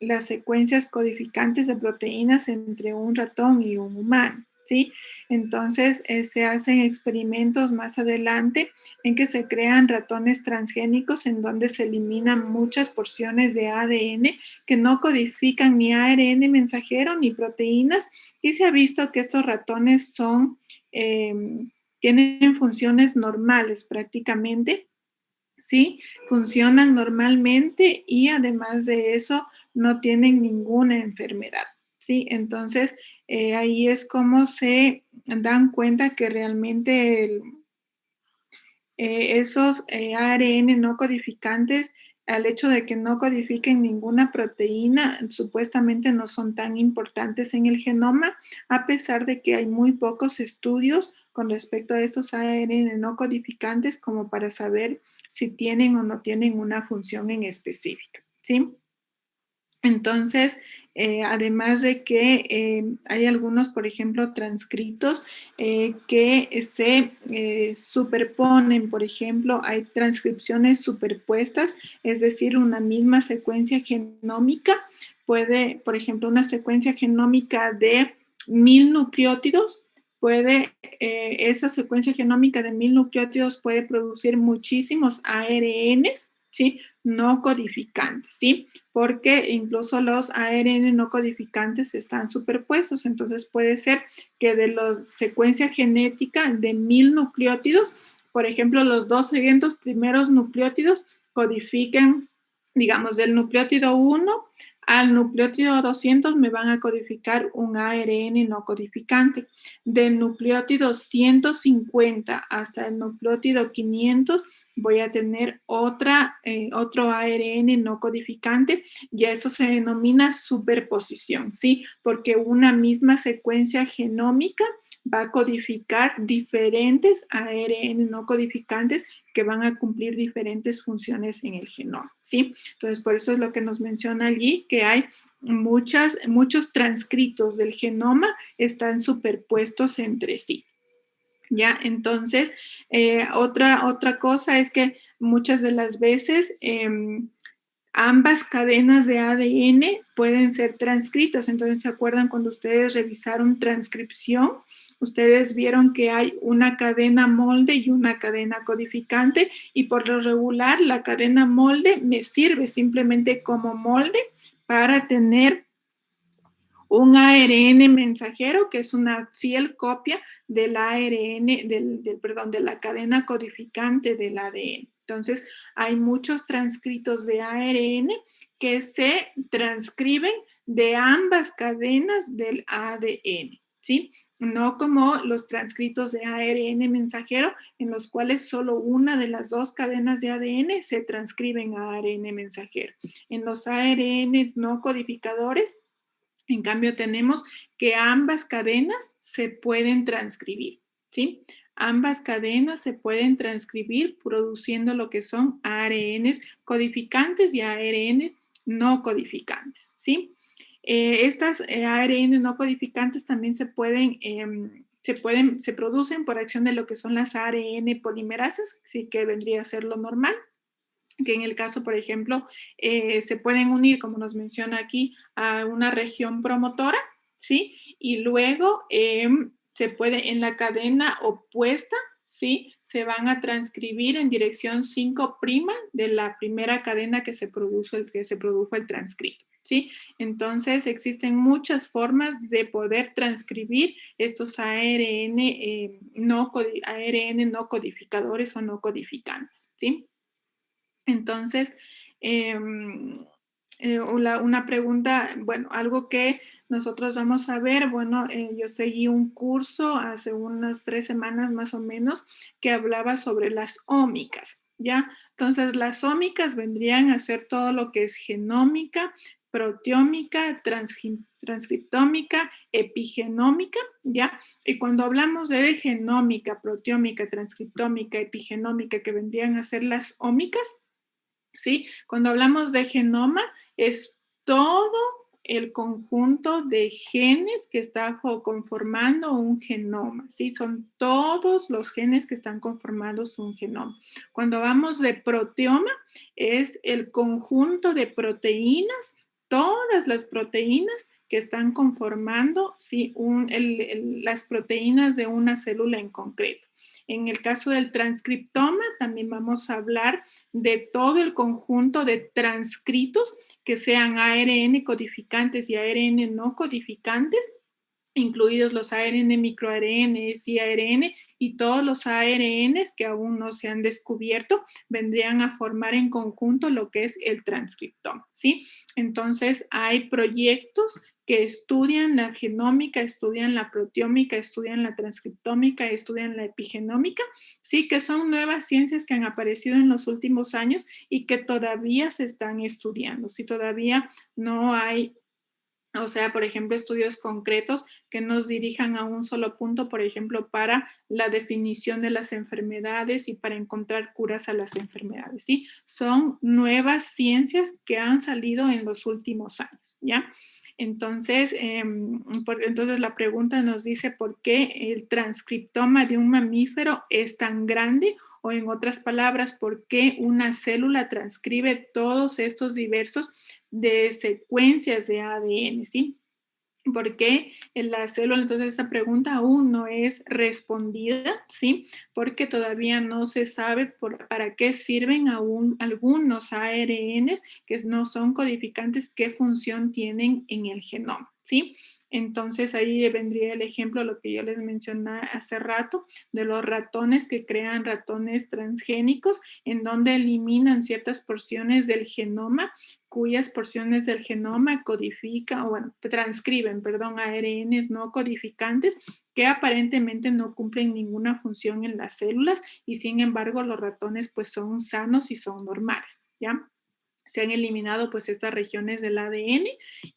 las secuencias codificantes de proteínas entre un ratón y un humano, ¿sí? Entonces, se hacen experimentos más adelante en que se crean ratones transgénicos en donde se eliminan muchas porciones de ADN que no codifican ni ARN mensajero ni proteínas, y se ha visto que estos ratones tienen funciones normales prácticamente, ¿sí? Funcionan normalmente y además de eso no tienen ninguna enfermedad, ¿sí? Entonces, ahí es como se dan cuenta que realmente esos ARN no codificantes, al hecho de que no codifiquen ninguna proteína, supuestamente no son tan importantes en el genoma, a pesar de que hay muy pocos estudios con respecto a estos ARN no codificantes como para saber si tienen o no tienen una función en específica, ¿sí? Entonces, además de que hay algunos, por ejemplo, transcritos que se superponen, por ejemplo, hay transcripciones superpuestas, es decir, una misma secuencia genómica puede, por ejemplo, una secuencia genómica de 1000 nucleótidos, esa secuencia genómica de 1000 nucleótidos puede producir muchísimos ARNs, ¿sí? No codificantes, ¿sí? Porque incluso los ARN no codificantes están superpuestos, entonces puede ser que de la secuencia genética de 1000 nucleótidos por ejemplo, los 200 primeros nucleótidos codifican, digamos, del nucleótido 1 al nucleótido 200 me van a codificar un ARN no codificante. Del nucleótido 150 hasta el nucleótido 500 voy a tener otro ARN no codificante, y eso se denomina superposición, ¿sí? Porque una misma secuencia genómica va a codificar diferentes ARN no codificantes que van a cumplir diferentes funciones en el genoma, ¿sí? Entonces, por eso es lo que nos menciona allí, que hay muchos transcritos del genoma están superpuestos entre sí. ¿Ya? Entonces, otra cosa es que muchas de las veces ambas cadenas de ADN pueden ser transcritas. Entonces, ¿se acuerdan cuando ustedes revisaron transcripción? Ustedes vieron que hay una cadena molde y una cadena codificante, y por lo regular la cadena molde me sirve simplemente como molde para tener un ARN mensajero, que es una fiel copia del ARN, de la cadena codificante del ADN. Entonces, hay muchos transcritos de ARN que se transcriben de ambas cadenas del ADN, ¿sí? No como los transcritos de ARN mensajero, en los cuales solo una de las dos cadenas de ADN se transcriben a ARN mensajero. En los ARN no codificadores, en cambio, tenemos que ambas cadenas se pueden transcribir, ¿sí? Ambas cadenas se pueden transcribir produciendo lo que son ARNs codificantes y ARNs no codificantes, ¿sí? Estas ARN no codificantes también se producen por acción de lo que son las ARN polimerasas, sí, que vendría a ser lo normal, que en el caso, por ejemplo, se pueden unir, como nos menciona aquí, a una región promotora, ¿sí? Y luego se puede, en la cadena opuesta, ¿sí? Se van a transcribir en dirección 5' de la primera cadena que se produjo el transcrito, ¿sí? Entonces, existen muchas formas de poder transcribir estos ARN no codificadores o no codificantes, ¿sí? Entonces, una pregunta, bueno, algo que nosotros vamos a ver, bueno, yo seguí un curso hace unas 3 semanas más o menos que hablaba sobre las ómicas, ¿ya? Entonces, las ómicas vendrían a ser todo lo que es genómica, proteómica, transcriptómica, epigenómica, ¿ya? Y cuando hablamos de genómica, proteómica, transcriptómica, epigenómica, que vendrían a ser las ómicas, ¿sí? Cuando hablamos de genoma, es todo el conjunto de genes que está conformando un genoma, ¿sí? Son todos los genes que están conformando un genoma. Cuando hablamos de proteoma, es el conjunto de proteínas, todas las proteínas que están conformando, ¿sí? Las proteínas de una célula en concreto. En el caso del transcriptoma, también vamos a hablar de todo el conjunto de transcritos que sean ARN codificantes y ARN no codificantes, incluidos los ARN, microARNs y ARN, y todos los ARNs que aún no se han descubierto vendrían a formar en conjunto lo que es el transcriptoma, ¿sí? Entonces, hay proyectos que estudian la genómica, estudian la proteómica, estudian la transcriptómica, estudian la epigenómica, sí, que son nuevas ciencias que han aparecido en los últimos años y que todavía se están estudiando, sí, todavía no hay, o sea, por ejemplo, estudios concretos que nos dirijan a un solo punto, por ejemplo, para la definición de las enfermedades y para encontrar curas a las enfermedades, ¿sí? Son nuevas ciencias que han salido en los últimos años, ¿ya? Entonces, entonces la pregunta nos dice por qué el transcriptoma de un mamífero es tan grande, o en otras palabras, por qué una célula transcribe todos estos diversos de secuencias de ADN, ¿sí? ¿Por qué en la célula? Entonces esta pregunta aún no es respondida, ¿sí? Porque todavía no se sabe para qué sirven aún algunos ARNs que no son codificantes, qué función tienen en el genoma, ¿sí? Entonces ahí vendría el ejemplo, lo que yo les mencioné hace rato, de los ratones que crean ratones transgénicos, en donde eliminan ciertas porciones del genoma, cuyas porciones del genoma codifican, o bueno, transcriben, perdón, ARNs no codificantes que aparentemente no cumplen ninguna función en las células y sin embargo los ratones pues son sanos y son normales, ¿ya? Se han eliminado pues estas regiones del ADN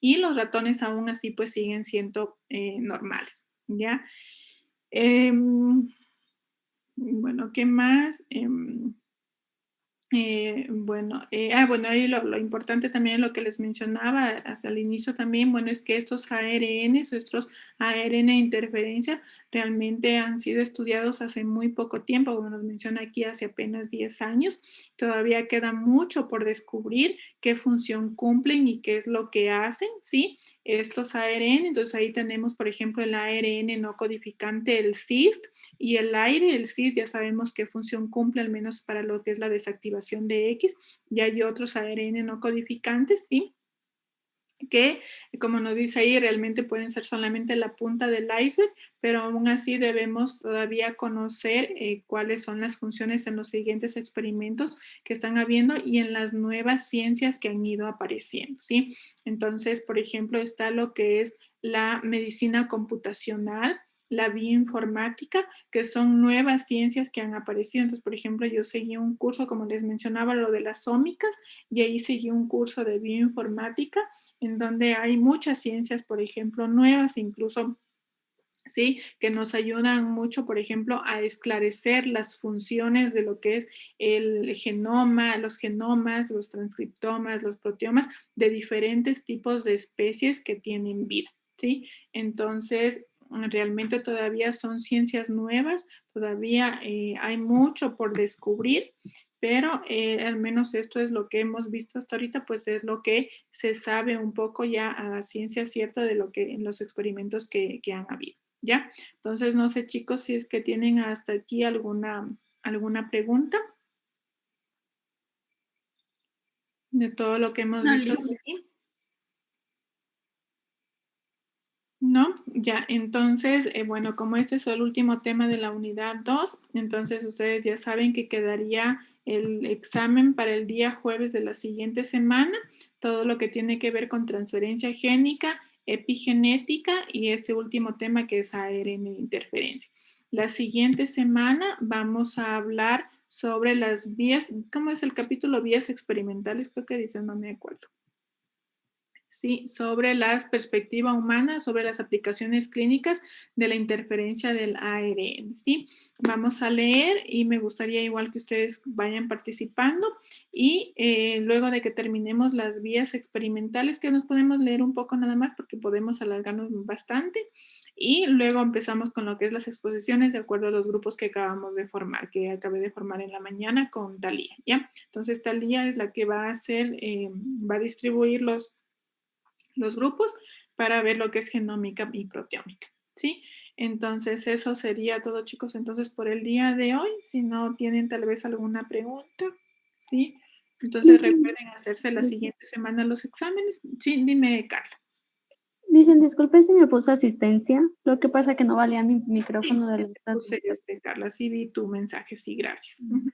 y los ratones aún así pues siguen siendo normales, ¿ya? Bueno, ¿qué más? Bueno, ahí lo importante también, lo que les mencionaba hasta el inicio también, bueno, es que estos ARNs, estos ARN de interferencia, realmente han sido estudiados hace muy poco tiempo, como nos menciona aquí, hace apenas 10 años. Todavía queda mucho por descubrir qué función cumplen y qué es lo que hacen, ¿sí? Estos ARN, entonces ahí tenemos, por ejemplo, el ARN no codificante, el CIST, y el aire, el CIST, ya sabemos qué función cumple, al menos para lo que es la desactivación de X, y hay otros ARN no codificantes, ¿sí? Que, como nos dice ahí, realmente pueden ser solamente la punta del iceberg, pero aún así debemos todavía conocer cuáles son las funciones en los siguientes experimentos que están habiendo y en las nuevas ciencias que han ido apareciendo, ¿sí? Entonces, por ejemplo, está lo que es la medicina computacional, la bioinformática, que son nuevas ciencias que han aparecido. Entonces, por ejemplo, yo seguí un curso, como les mencionaba, lo de las ómicas, y ahí seguí un curso de bioinformática en donde hay muchas ciencias, por ejemplo, nuevas, incluso, ¿sí? Que nos ayudan mucho, por ejemplo, a esclarecer las funciones de lo que es el genoma, los genomas, los transcriptomas, los proteomas de diferentes tipos de especies que tienen vida, ¿sí? Entonces, realmente todavía son ciencias nuevas, todavía hay mucho por descubrir, pero al menos esto es lo que hemos visto hasta ahorita, pues es lo que se sabe un poco ya a ciencia cierta de lo que en los experimentos que han habido, ¿ya? Entonces, no sé, chicos, si es que tienen hasta aquí alguna pregunta de todo lo que hemos No, visto Liz. hasta aquí. ¿No? Ya, entonces, bueno, como este es el último tema de la unidad 2, entonces ustedes ya saben que quedaría el examen para el día jueves de la siguiente semana, todo lo que tiene que ver con transferencia génica, epigenética y este último tema que es ARN de interferencia. La siguiente semana vamos a hablar sobre las vías, ¿cómo es el capítulo? Vías experimentales, creo que dice, no me acuerdo. Sí, sobre la perspectiva humana, sobre las aplicaciones clínicas de la interferencia del ARN, ¿sí? Vamos a leer y me gustaría igual que ustedes vayan participando y luego de que terminemos las vías experimentales, que nos podemos leer un poco nada más porque podemos alargarnos bastante y luego empezamos con lo que es las exposiciones de acuerdo a los grupos que acabamos de formar, que acabé de formar en la mañana con Talía, ¿ya? Entonces Talía es la que va a hacer, va a distribuir los grupos para ver lo que es genómica y proteómica, ¿sí? Entonces, eso sería todo, chicos. Entonces, por el día de hoy, si no tienen tal vez alguna pregunta, ¿sí? Entonces, recuerden hacerse la siguiente semana los exámenes. Sí, dime, Carla. Dicen, disculpe si me puso asistencia. Lo que pasa que no valía mi micrófono de la Puse, Carla, sí vi tu mensaje, sí, gracias.